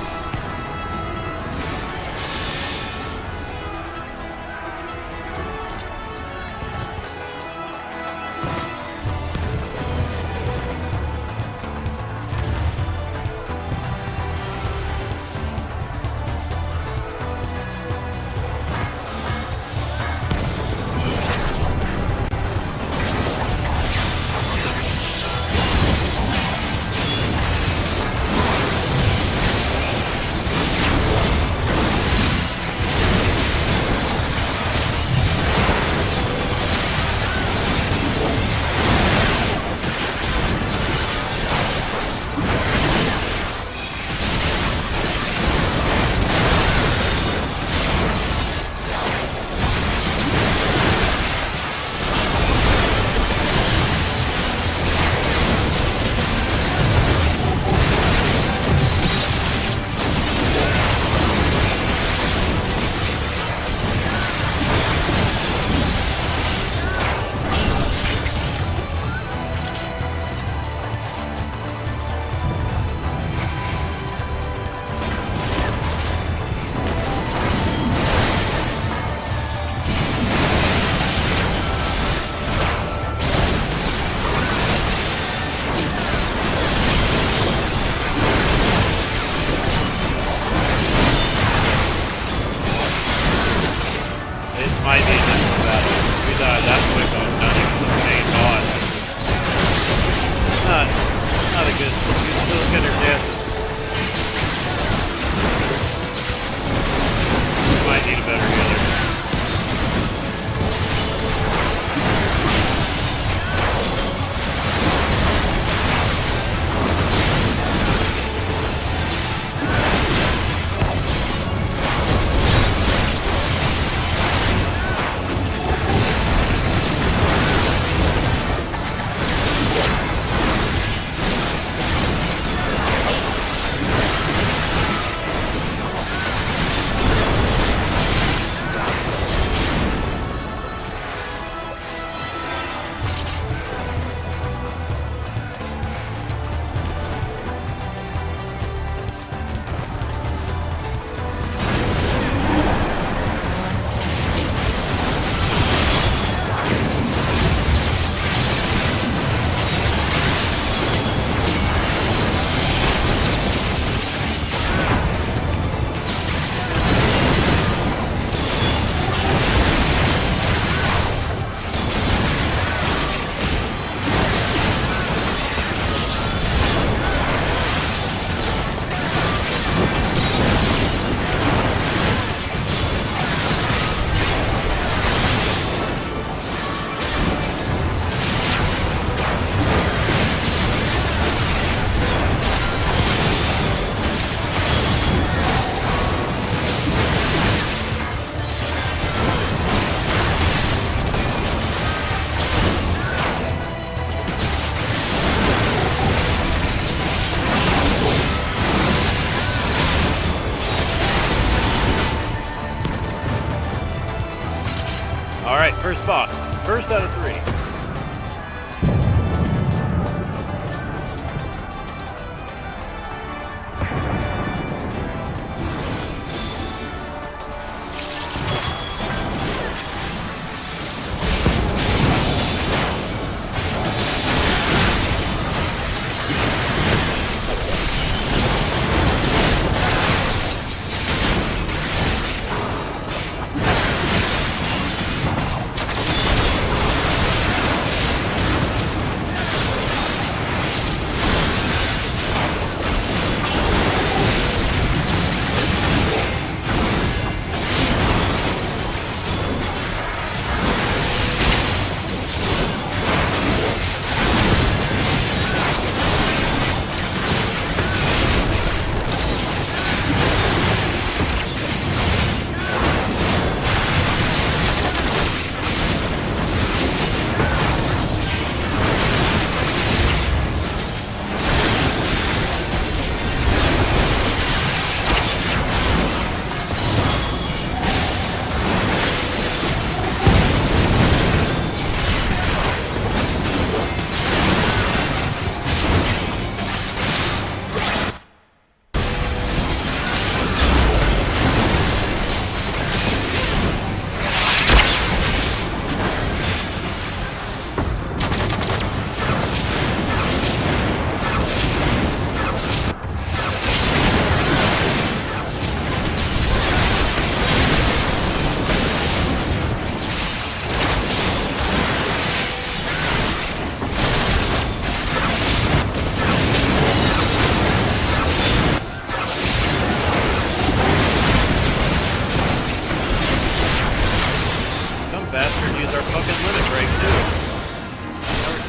Alright, first boss. First out of 3.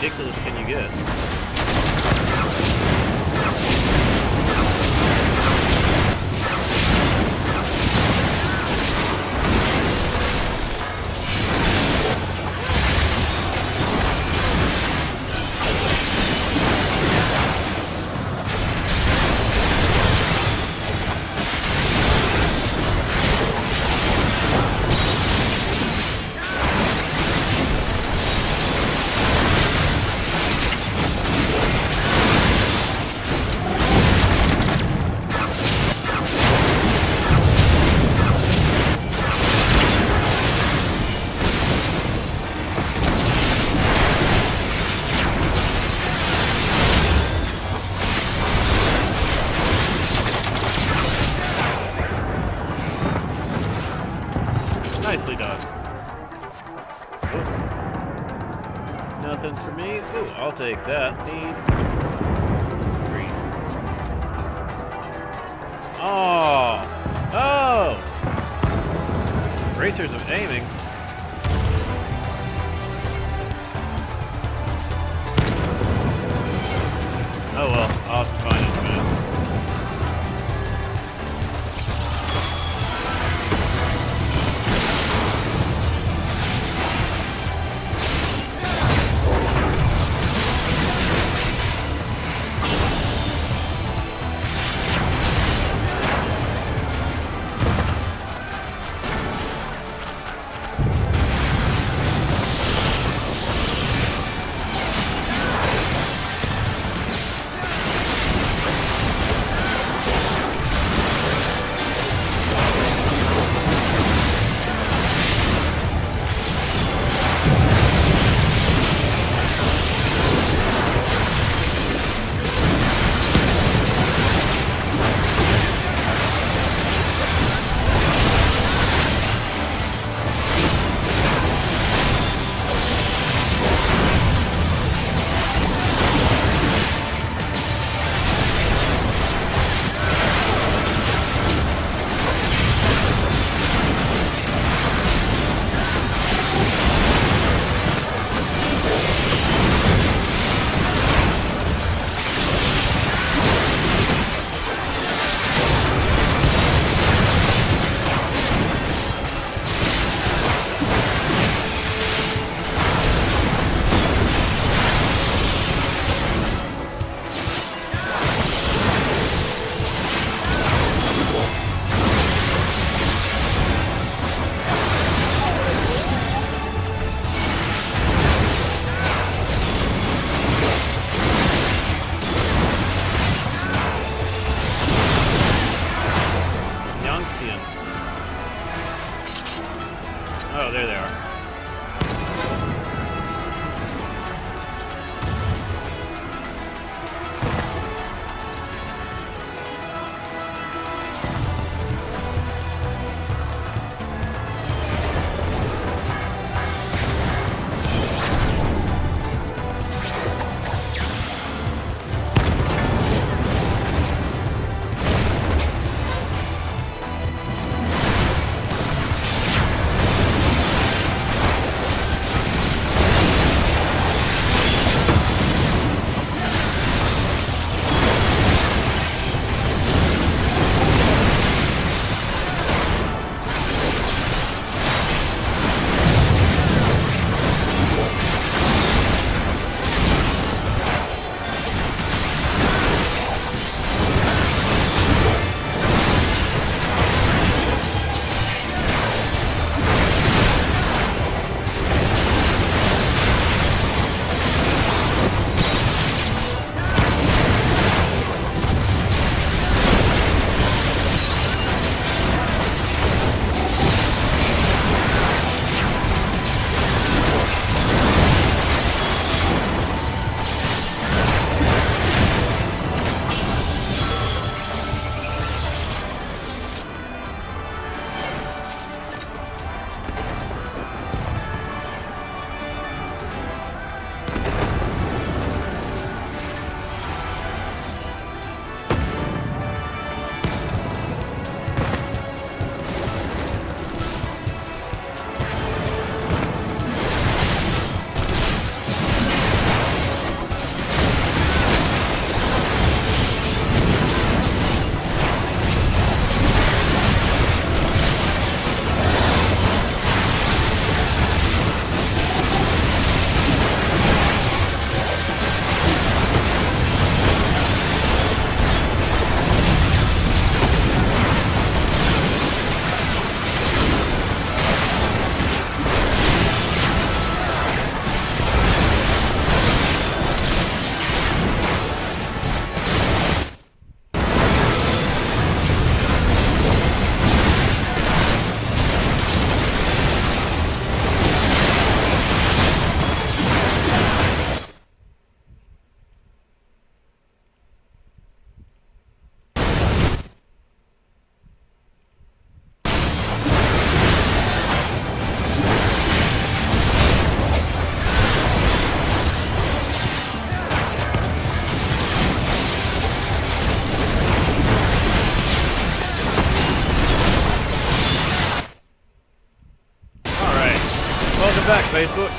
ridiculous can you get? Nicely done. Ooh. Nothing for me. Ooh, I'll take that. Need 3. Oh! Oh! Racers of aiming. Oh well, I'll have to find it in a minute. Facebook?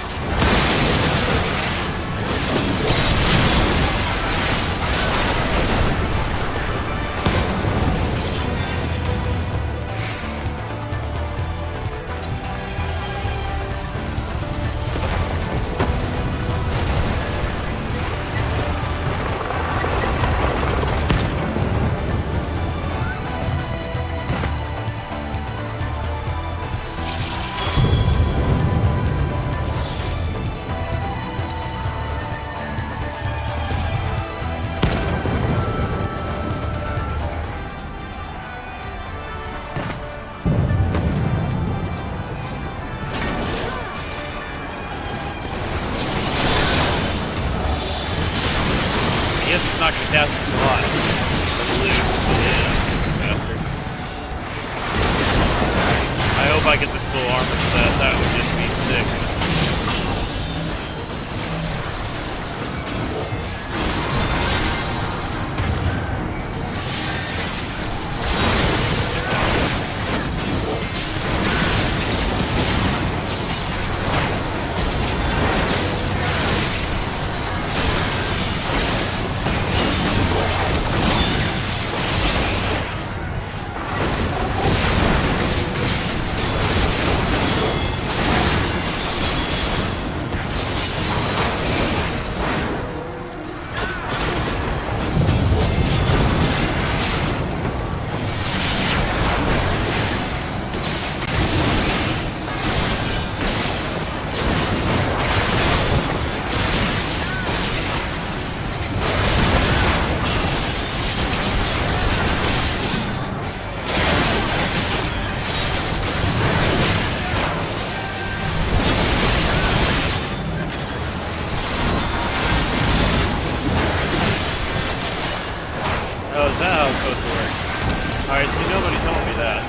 Not gonna cast it alive. I hope I get this full armor set. That would just be sick. Oh, is that how it's supposed to work? Alright, see, nobody told me that.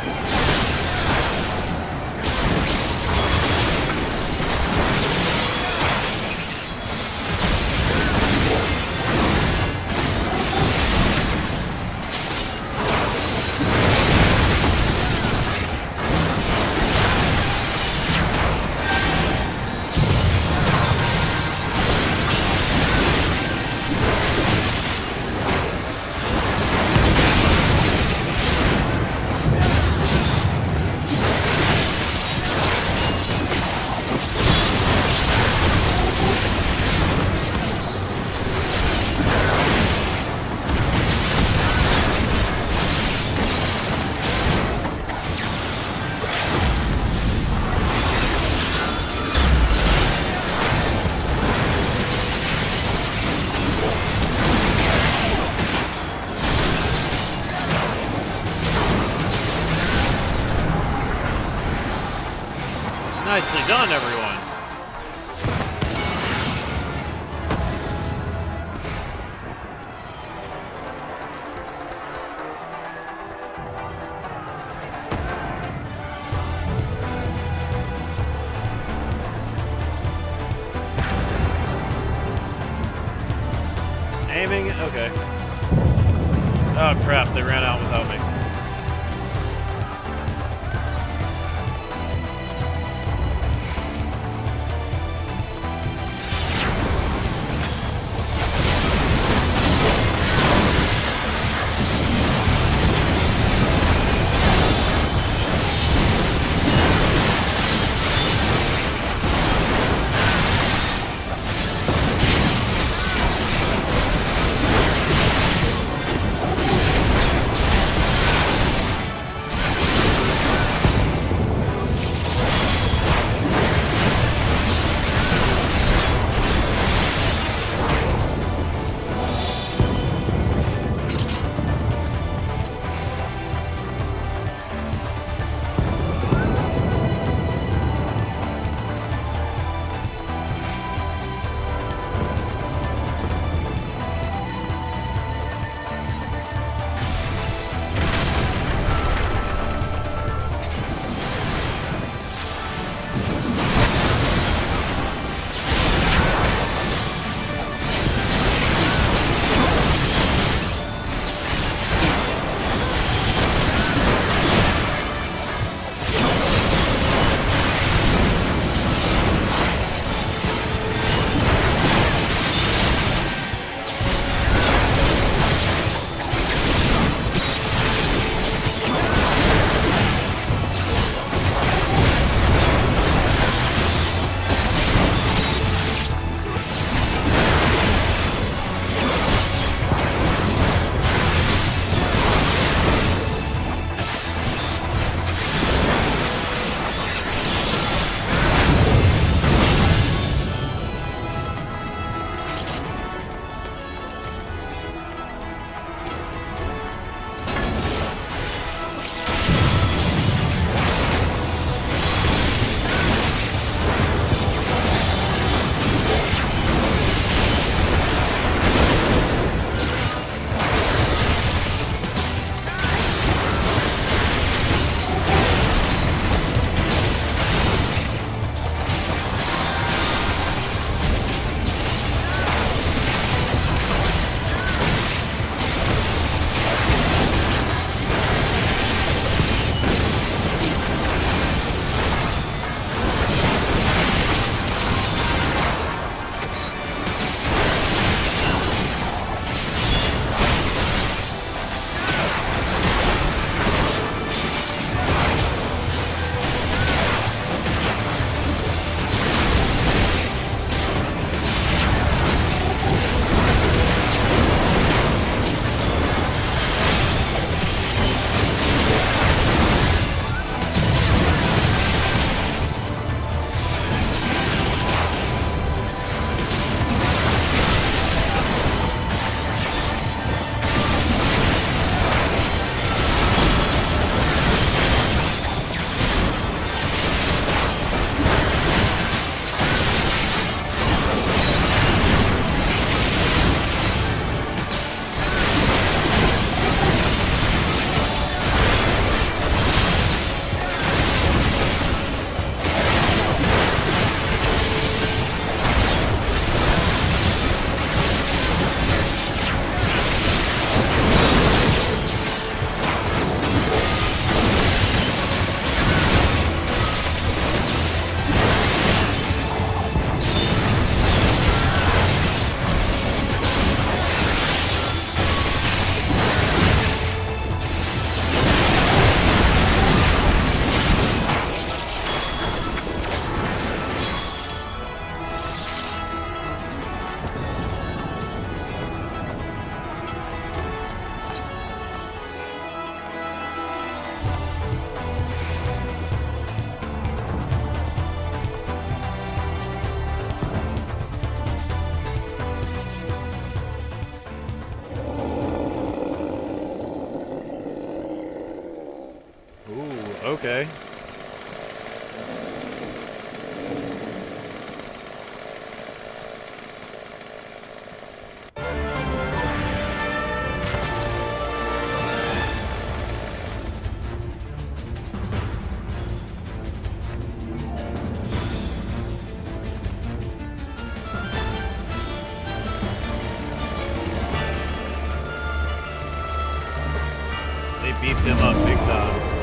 Nicely done, everyone. Aiming? Okay. Oh crap, they ran out without me. Okay. They beefed him up big time.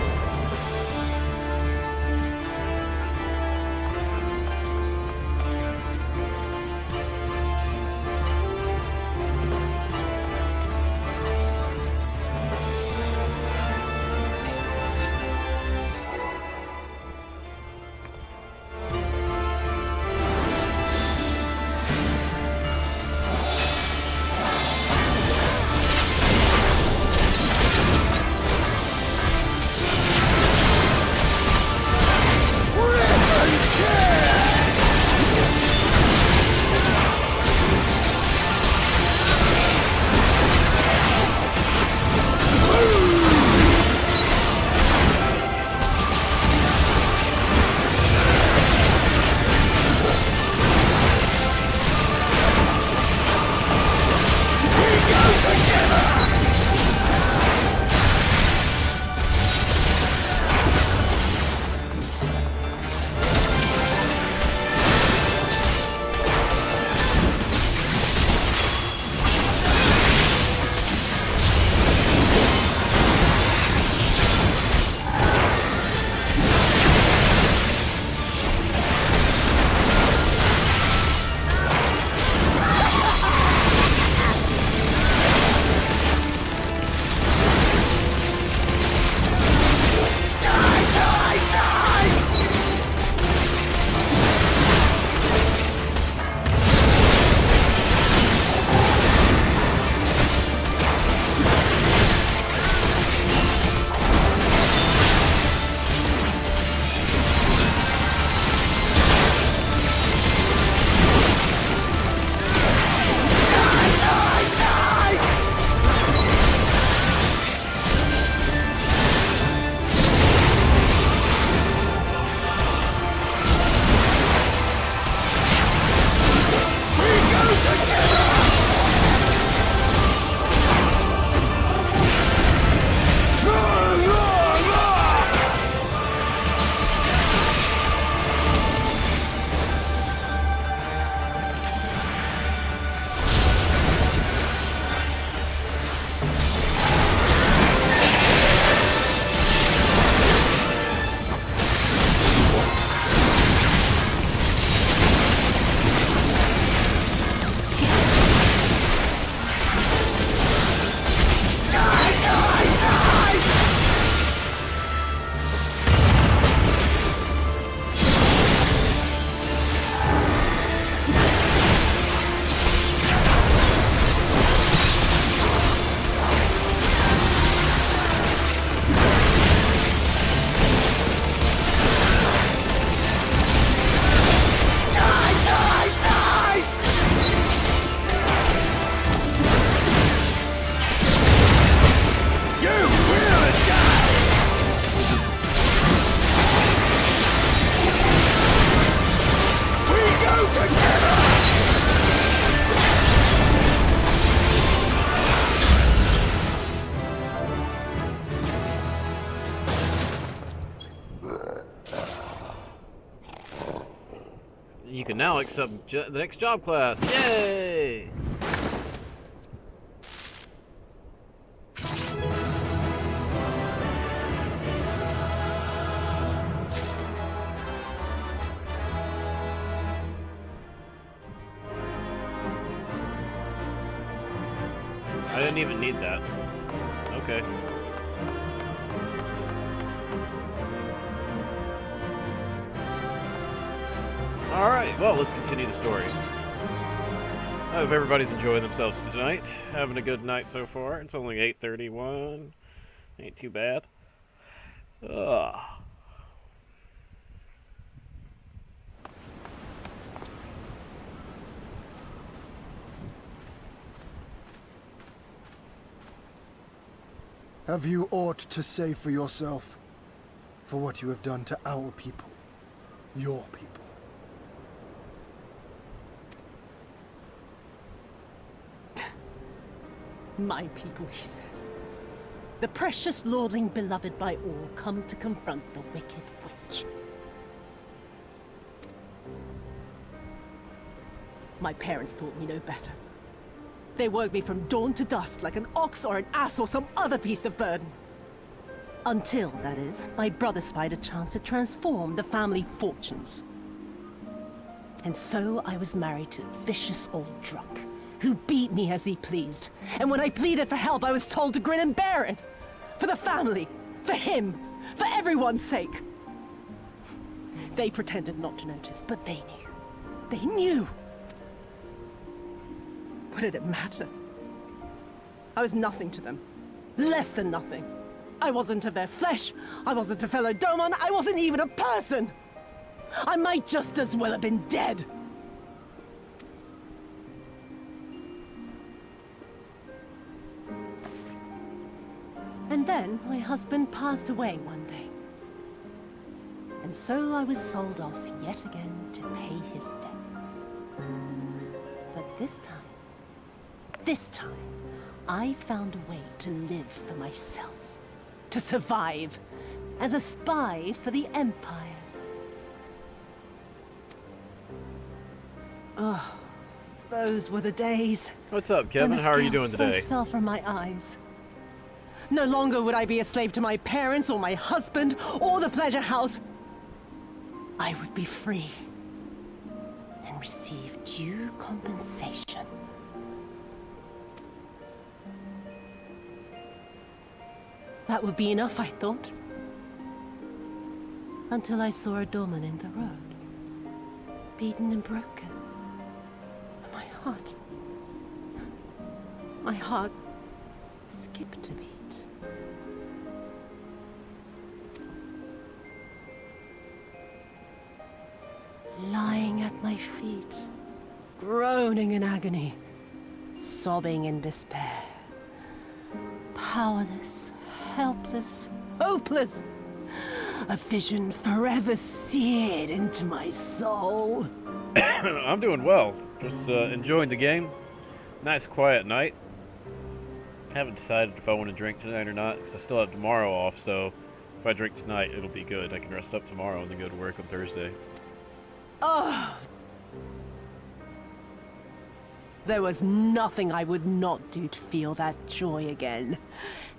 You can now accept the next job class. Yay! I didn't even need that. Okay. Alright, well, let's continue the story. I hope everybody's enjoying themselves tonight. Having a good night so far. It's only 8:31. Ain't too bad. Ugh. Have you aught to say for yourself? for what you have done to our people. Your people. My people, he says. The precious lordling beloved by all, come to confront the wicked witch. My parents taught me no better. They worked me from dawn to dusk like an ox or an ass or some other beast of burden. Until, that is, my brother spied a chance to transform the family fortunes. And so I was married to a vicious old drunk, who beat me as he pleased. And when I pleaded for help, I was told to grin and bear it. For the family, for him, for everyone's sake. They pretended not to notice, but they knew. They knew! What did it matter? I was nothing to them. Less than nothing. I wasn't of their flesh. I wasn't a fellow Domon. I wasn't even a person. I might just as well have been dead. And then my husband passed away one day. And so I was sold off yet again to pay his debts. But this time, I found a way to live for myself. To survive as a spy for the Empire. Oh, those were the days. What's up, Kevin? How are you doing when the today? scales first fell from my eyes. No longer would I be a slave to my parents or my husband or the pleasure house. I would be free and receive due compensation. That would be enough, I thought. Until I saw a doorman in the road, beaten and broken. My heart skipped a beat. Lying at my feet, groaning in agony, sobbing in despair. Powerless, helpless, hopeless. A vision forever seared into my soul. I'm doing well. Just enjoying the game. Nice quiet night. Haven't decided if I want to drink tonight or not, because I still have tomorrow off, so if I drink tonight, it'll be good. I can rest up tomorrow and then go to work on Thursday. Oh! There was nothing I would not do to feel that joy again.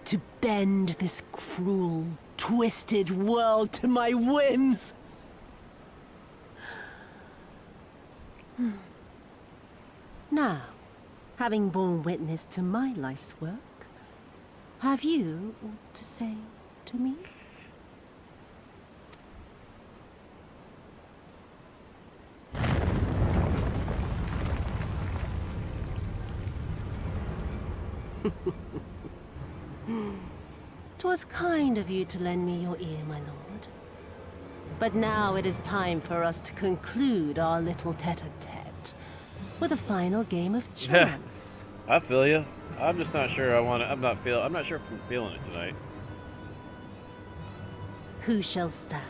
To bend this cruel, twisted world to my whims. Now, having borne witness to my life's work, have you aught to say to me? "'Twas kind of you to lend me your ear, my lord. But now it is time for us to conclude our little tete-a-tete with a final game of chance." I feel you. I'm just not sure I'm not sure if I'm feeling it tonight. Who shall stand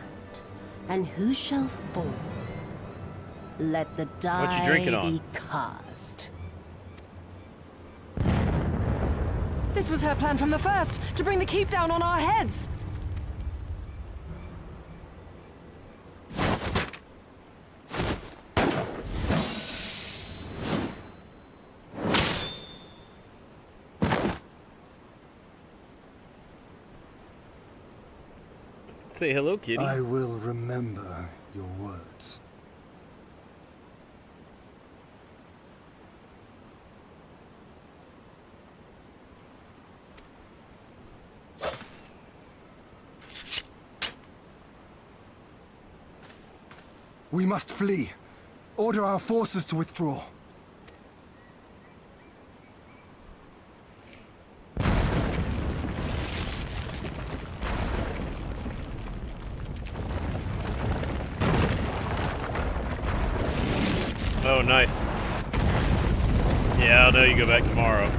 and who shall fall? Let the die What you drinking on? be cast. This was her plan from the first, to bring the keep down on our heads. Say hello, kitty. I will remember your words. We must flee. Order our forces to withdraw. Oh, nice. Yeah, I'll know you go back tomorrow.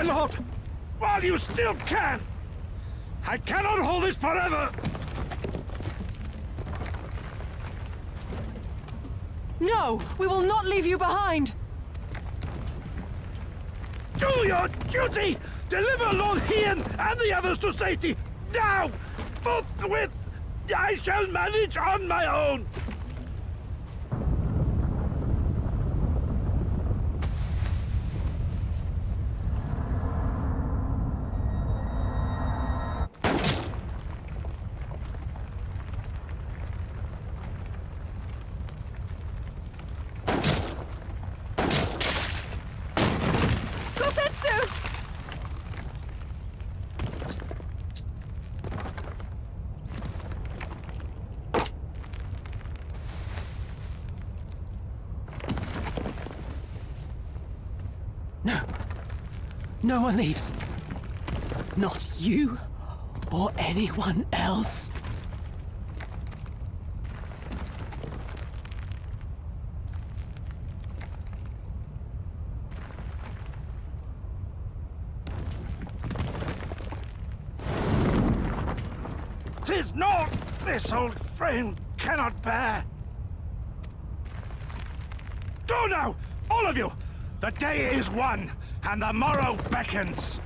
my lord! While you still can! I cannot hold it forever! No! We will not leave you behind! Do your duty! Deliver Lord Hien and the others to safety! Now! Forthwith! I shall manage on my own! Kosetsu! No. No one leaves. Not you or anyone else. "'Tis naught this old frame cannot bear! Go now, all of you! The day is won, and the morrow beckons!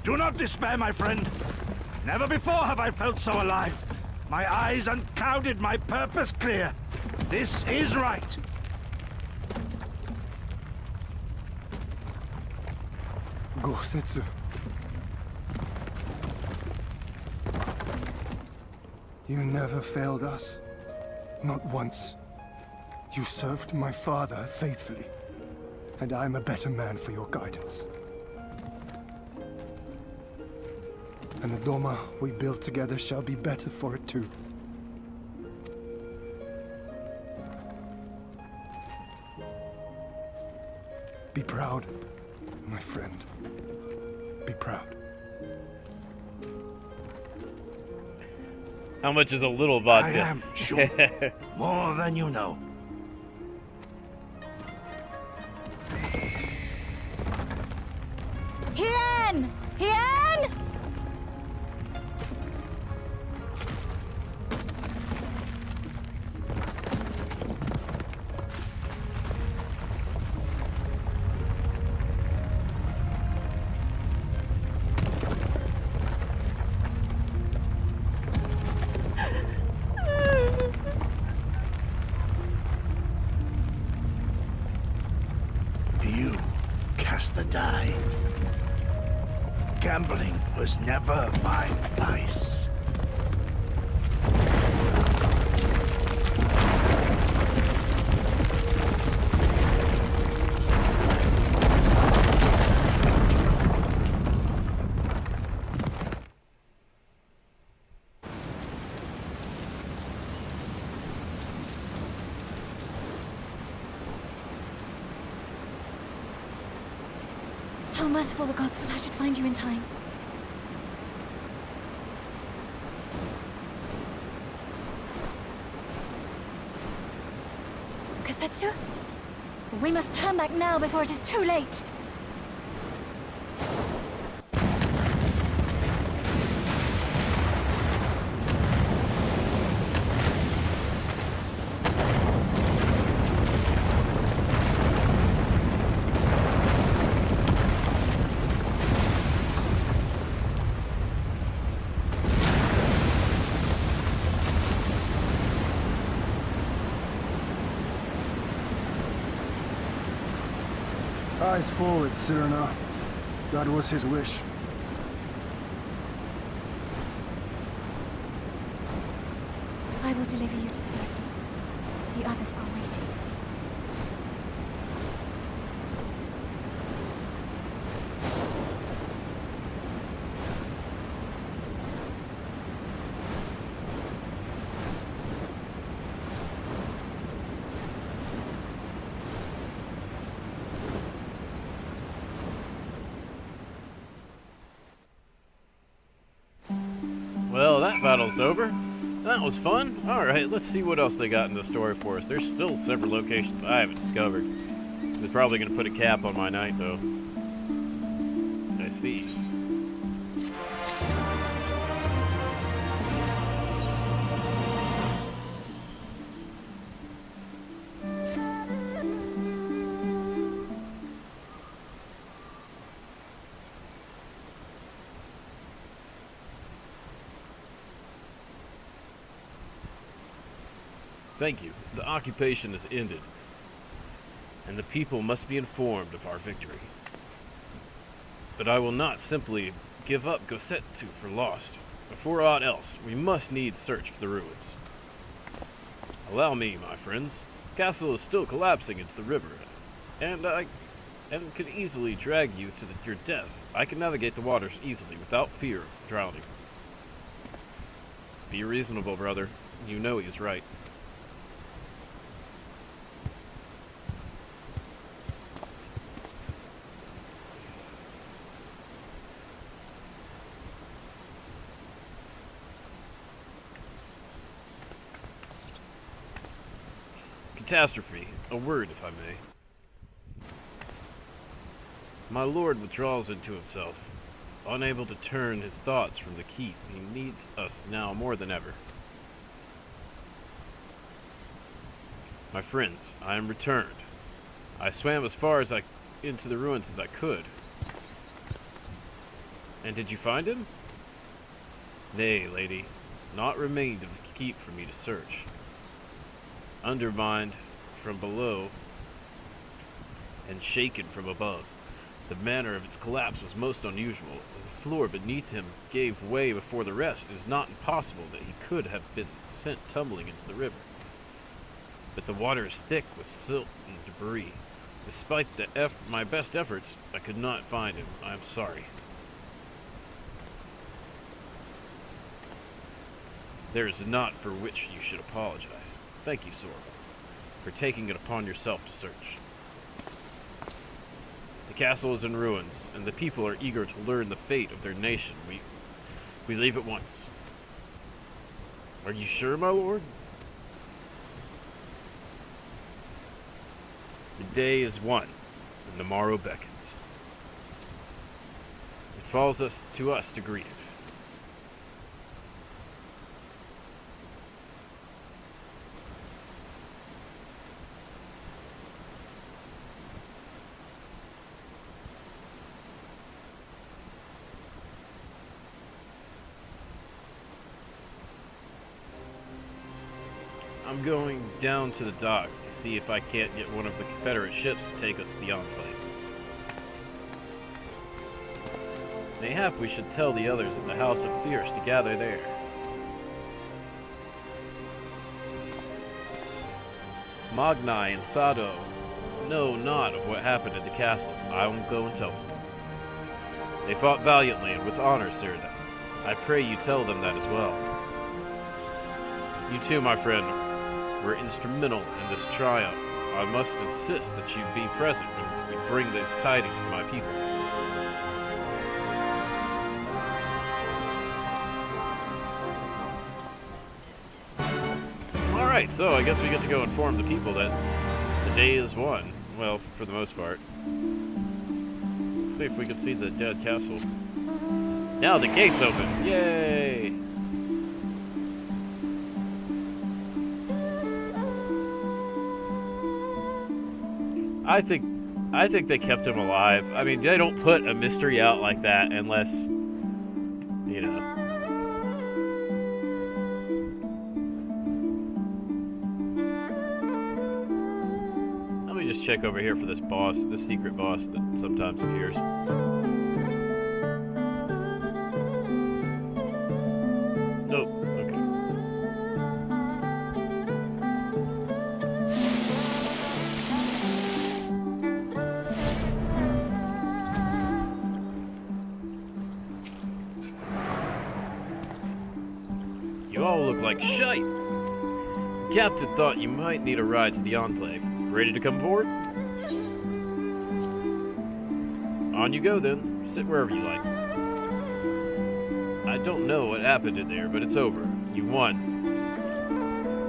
Do not despair, my friend. Never before have I felt so alive. My eyes unclouded, my purpose clear. This is right. Gosetsu. You never failed us. Not once. You served my father faithfully. And I'm a better man for your guidance. And the Doma we build together shall be better for it too. Be proud, my friend. Be proud. How much is a little vodka? I am sure. More than you know. Hien! Hien! You cast the die. Gambling was never my vice. How merciful the gods that I should find you in time. Kosetsu? We must turn back now before it is too late. Eyes forward, Cyrano. That was his wish. I will deliver you to safety. The others are waiting. battle's over. That was fun. Alright, let's see what else they got in the story for us. There's still several locations I haven't discovered. They're probably going to put a cap on my night, though. I see. Thank you. The occupation is ended, and the people must be informed of our victory. But I will not simply give up Gosetsu for lost. Before aught else, we must needs search for the ruins. Allow me, my friends. The castle is still collapsing into the river, and I could easily drag you to your deaths. I can navigate the waters easily without fear of drowning. Be reasonable, brother. You know he is right. Catastrophe. A word, if I may. My lord withdraws into himself. Unable to turn his thoughts from the keep, he needs us now more than ever. My friends, I am returned. I swam as far as into the ruins as I could. And did you find him? Nay, lady. Naught remained of the keep for me to search. Undermined from below and shaken from above. The manner of its collapse was most unusual. The floor beneath him gave way before the rest. It is not impossible that he could have been sent tumbling into the river. But the water is thick with silt and debris. Despite my best efforts, I could not find him. I am sorry. There is naught for which you should apologize. Thank you, Sora, for taking it upon yourself to search. The castle is in ruins, and the people are eager to learn the fate of their nation. We leave at once. Are you sure, my lord? The day is won, and the morrow beckons. It falls to us to greet it. I'm going down to the docks to see if I can't get one of the Confederate ships to take us to the Enclave. Mayhap we should tell the others at the House of Fierce to gather there. Magnai and Sado know not of what happened at the castle. I will go and tell them. They fought valiantly and with honor, sir. I pray you tell them that as well. You too, my friend, were instrumental in this triumph. I must insist that you be present when we bring these tidings to my people. Alright, so I guess we get to go inform the people that the day is won. Well, for the most part. Let's see if we can see the dead castle. Now the gate's open! Yay! I think they kept him alive. I mean, they don't put a mystery out like that unless, you know. Let me just check over here for this boss, this secret boss that sometimes appears. You all look like shite. The captain thought you might need a ride to the Enclave. Ready to come aboard? On you go then. Sit wherever you like. I don't know what happened in there, but it's over. You won.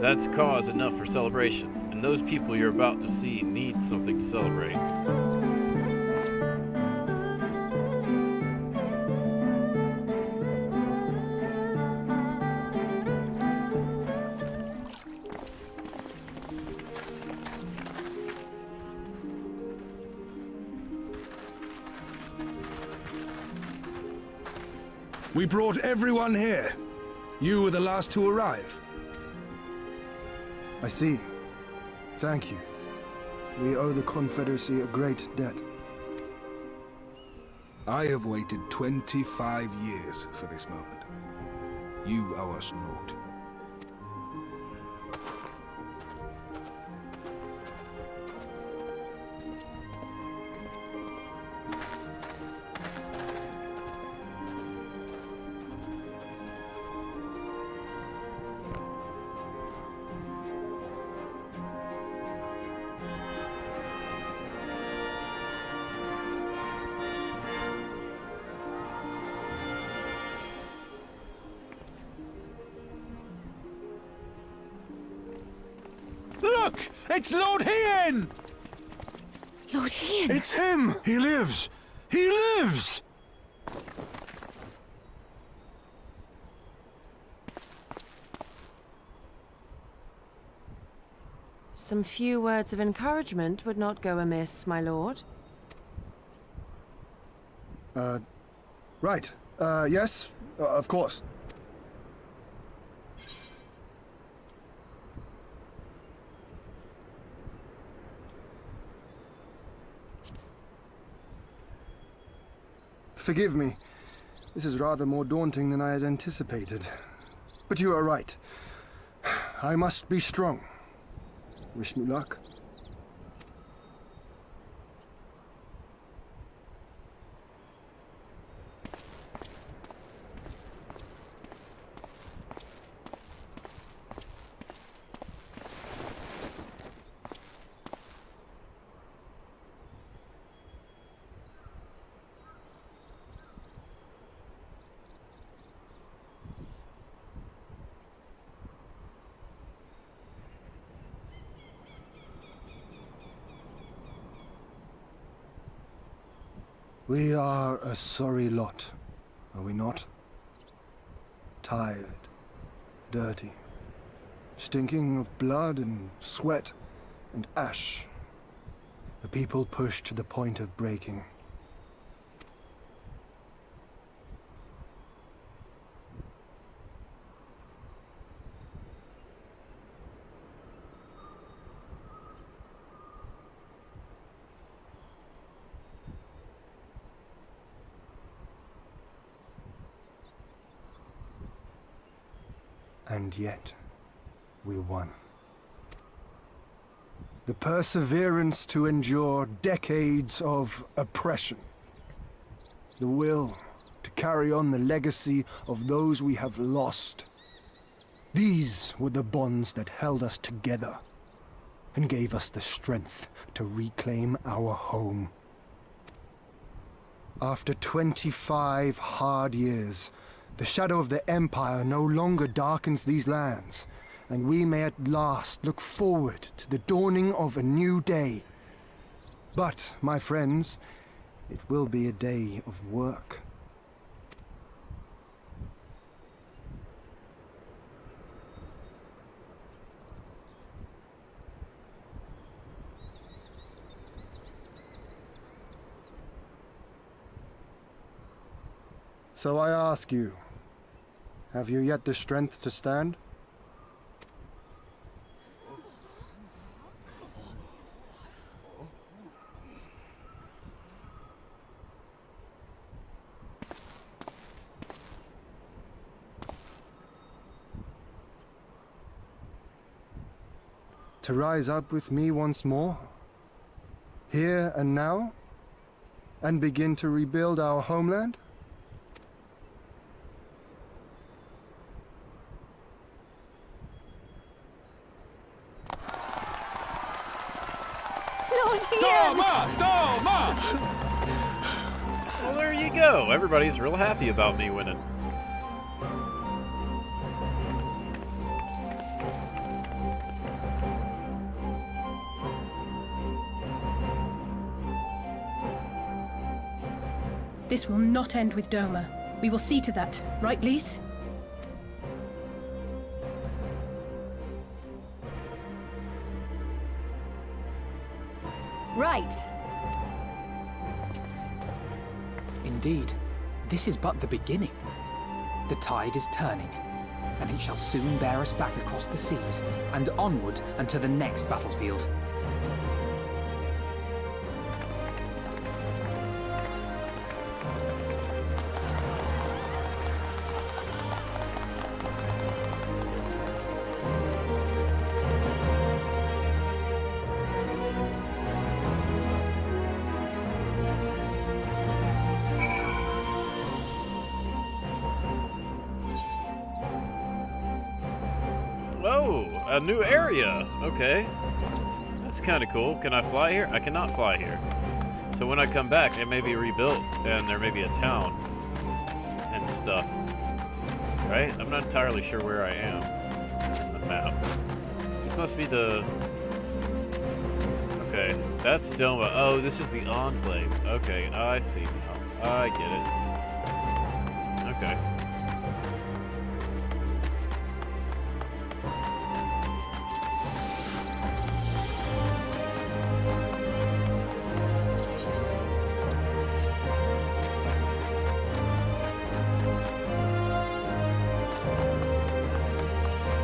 That's cause enough for celebration, and those people you're about to see need something to celebrate. We brought everyone here. You were the last to arrive. I see. Thank you. We owe the Confederacy a great debt. I have waited 25 years for this moment. You owe us naught. Look! It's Lord Hien! Lord Hien! It's him! He lives! He lives! Some few words of encouragement would not go amiss, my lord. Right. Yes, of course. Forgive me. This is rather more daunting than I had anticipated. But you are right. I must be strong. Wish me luck. We are a sorry lot, are we not? Tired, dirty, stinking of blood and sweat and ash. A people pushed to the point of breaking. And yet, we won. The perseverance to endure decades of oppression. The will to carry on the legacy of those we have lost. These were the bonds that held us together and gave us the strength to reclaim our home. After 25 hard years, the shadow of the Empire no longer darkens these lands, and we may at last look forward to the dawning of a new day. But, my friends, it will be a day of work. So I ask you, have you yet the strength to stand? To rise up with me once more, here and now, and begin to rebuild our homeland? Well, there you go. Everybody's real happy about me winning. This will not end with Doma. We will see to that, right, Lise? Right. Indeed, this is but the beginning. The tide is turning, and it shall soon bear us back across the seas and onward and to the next battlefield. Oh, a new area. Okay. That's kind of cool. Can I fly here? I cannot fly here. So when I come back, it may be rebuilt, and there may be a town and stuff. Right? I'm not entirely sure where I am on the map. This must be the... Okay, that's Doma. Oh, this is the Enclave. Okay, I see now. I get it. Okay.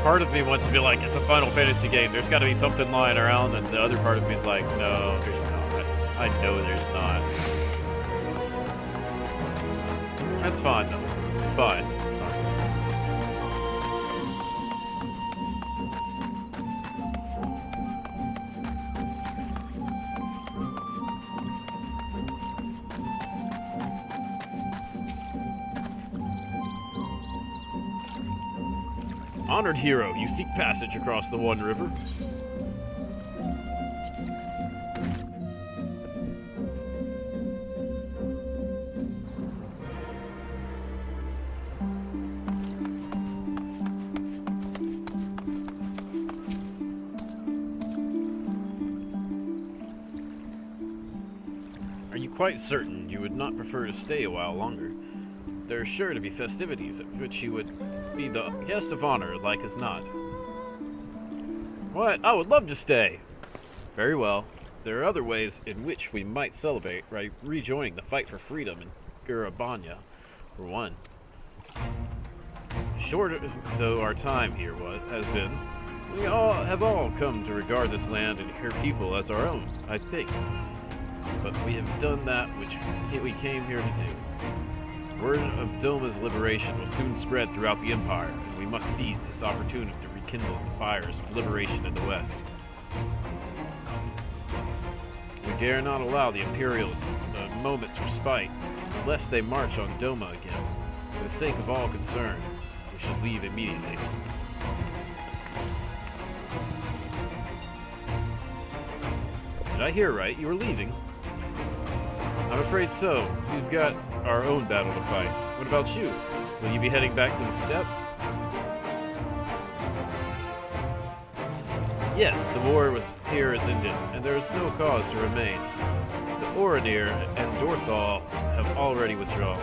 Part of me wants to be like, it's a Final Fantasy game. There's got to be something lying around, and the other part of me is like, no, there's not. I know there's not. That's fine, though. It's fine. Honored hero, you seek passage across the One River. Are you quite certain you would not prefer to stay a while longer? There are sure to be festivities at which you would be the guest of honor, like as not. What? I would love to stay! Very well. There are other ways in which we might celebrate by rejoining the fight for freedom in Gurabanya, for one. Short though our time here has been, we have all come to regard this land and her people as our own, I think. But we have done that which we came here to do. Word of Doma's liberation will soon spread throughout the Empire, and we must seize this opportunity to rekindle the fires of liberation in the West. We dare not allow the Imperials a moment's respite, lest they march on Doma again. For the sake of all concerned, we should leave immediately. Did I hear right? You were leaving? I'm afraid so. We've got our own battle to fight. What about you? Will you be heading back to the steppe? Yes, the war here is ended, and there is no cause to remain. The Oronir and Dorthal have already withdrawn.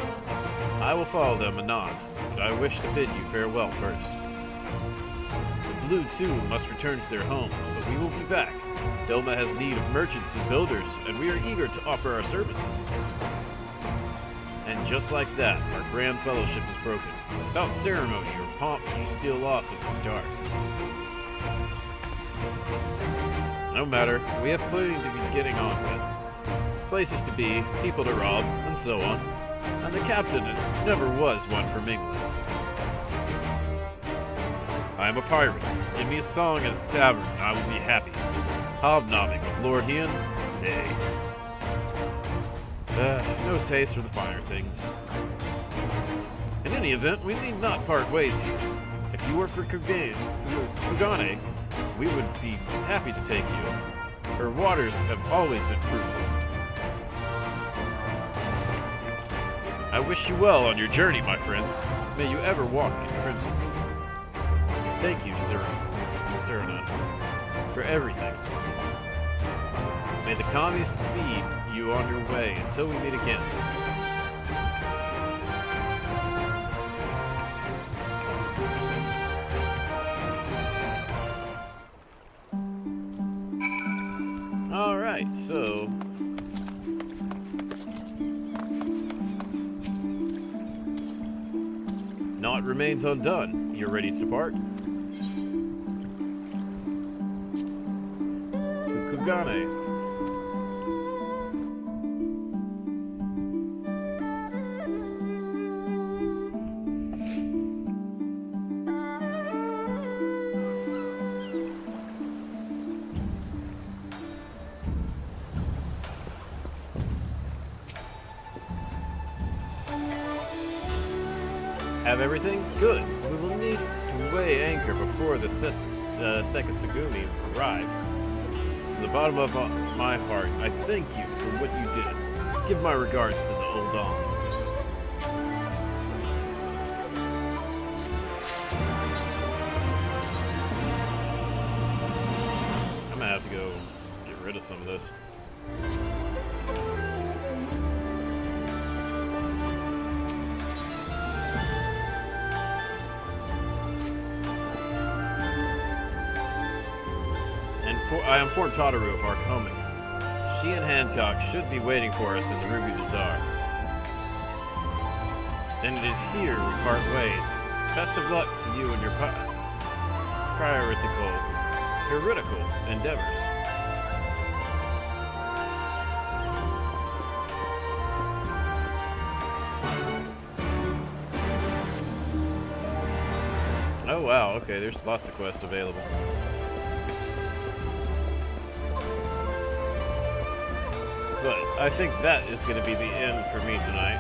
I will follow them anon, but I wish to bid you farewell first. The Blue, too, must return to their homes, but we will be back. Doma has need of merchants and builders, and we are eager to offer our services. And just like that, our grand fellowship is broken. Without ceremony or pomp, you steal off into the dark. No matter, we have plenty to be getting on with. Places to be, people to rob, and so on. And the captain never was one for mingling. I am a pirate. Give me a song at the tavern, and I will be happy. Hobnobbing with Lord Hien? Nay. No taste for the finer things. In any event, we need not part ways here. If you were for Kugane, we would be happy to take you. Her waters have always been fruitful. I wish you well on your journey, my friends. May you ever walk in crimson. Thank you, Serena, for everything. May the commies lead you on your way until we meet again. Alright, so... Naught remains undone. You're ready to depart? Kugane. Have everything? Good. We will need to weigh anchor before the Sekisugumi arrive. From the bottom of my heart, I thank you for what you did. Give my regards to the old Dom. I'm gonna have to go get rid of some of this. I informed Tataru of our coming. She and Hancock should be waiting for us in the Ruby Bazaar. And it is here we part ways. Best of luck to you and your heretical endeavors. Oh wow, okay, there's lots of quests available. But I think that is going to be the end for me tonight.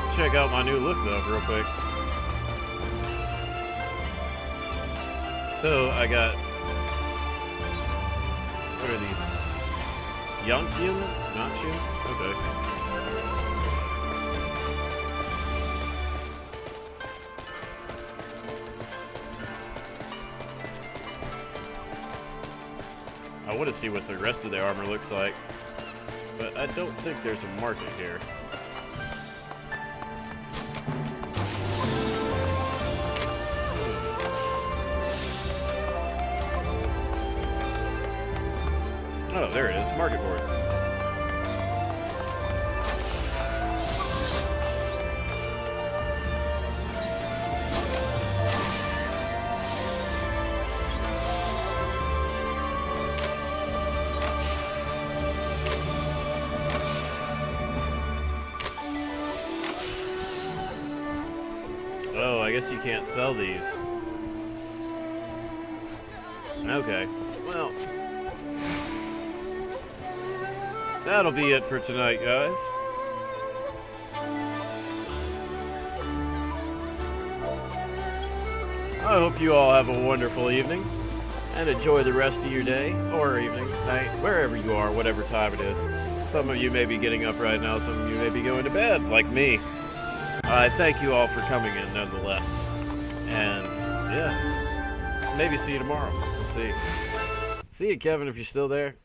Let's check out my new look though, real quick. So I got, what are these? Yangqian? Not okay. I want to see what the rest of the armor looks like, but I don't think there's a market here. Oh, there it is, market board. Oh, I guess you can't sell these. Okay, well, that'll be it for tonight, guys. I hope you all have a wonderful evening, and enjoy the rest of your day, or evening, night, wherever you are, whatever time it is. Some of you may be getting up right now, some of you may be going to bed, like me. I thank you all for coming in, nonetheless. And, yeah, maybe see you tomorrow. We'll see. See you, Kevin, if you're still there.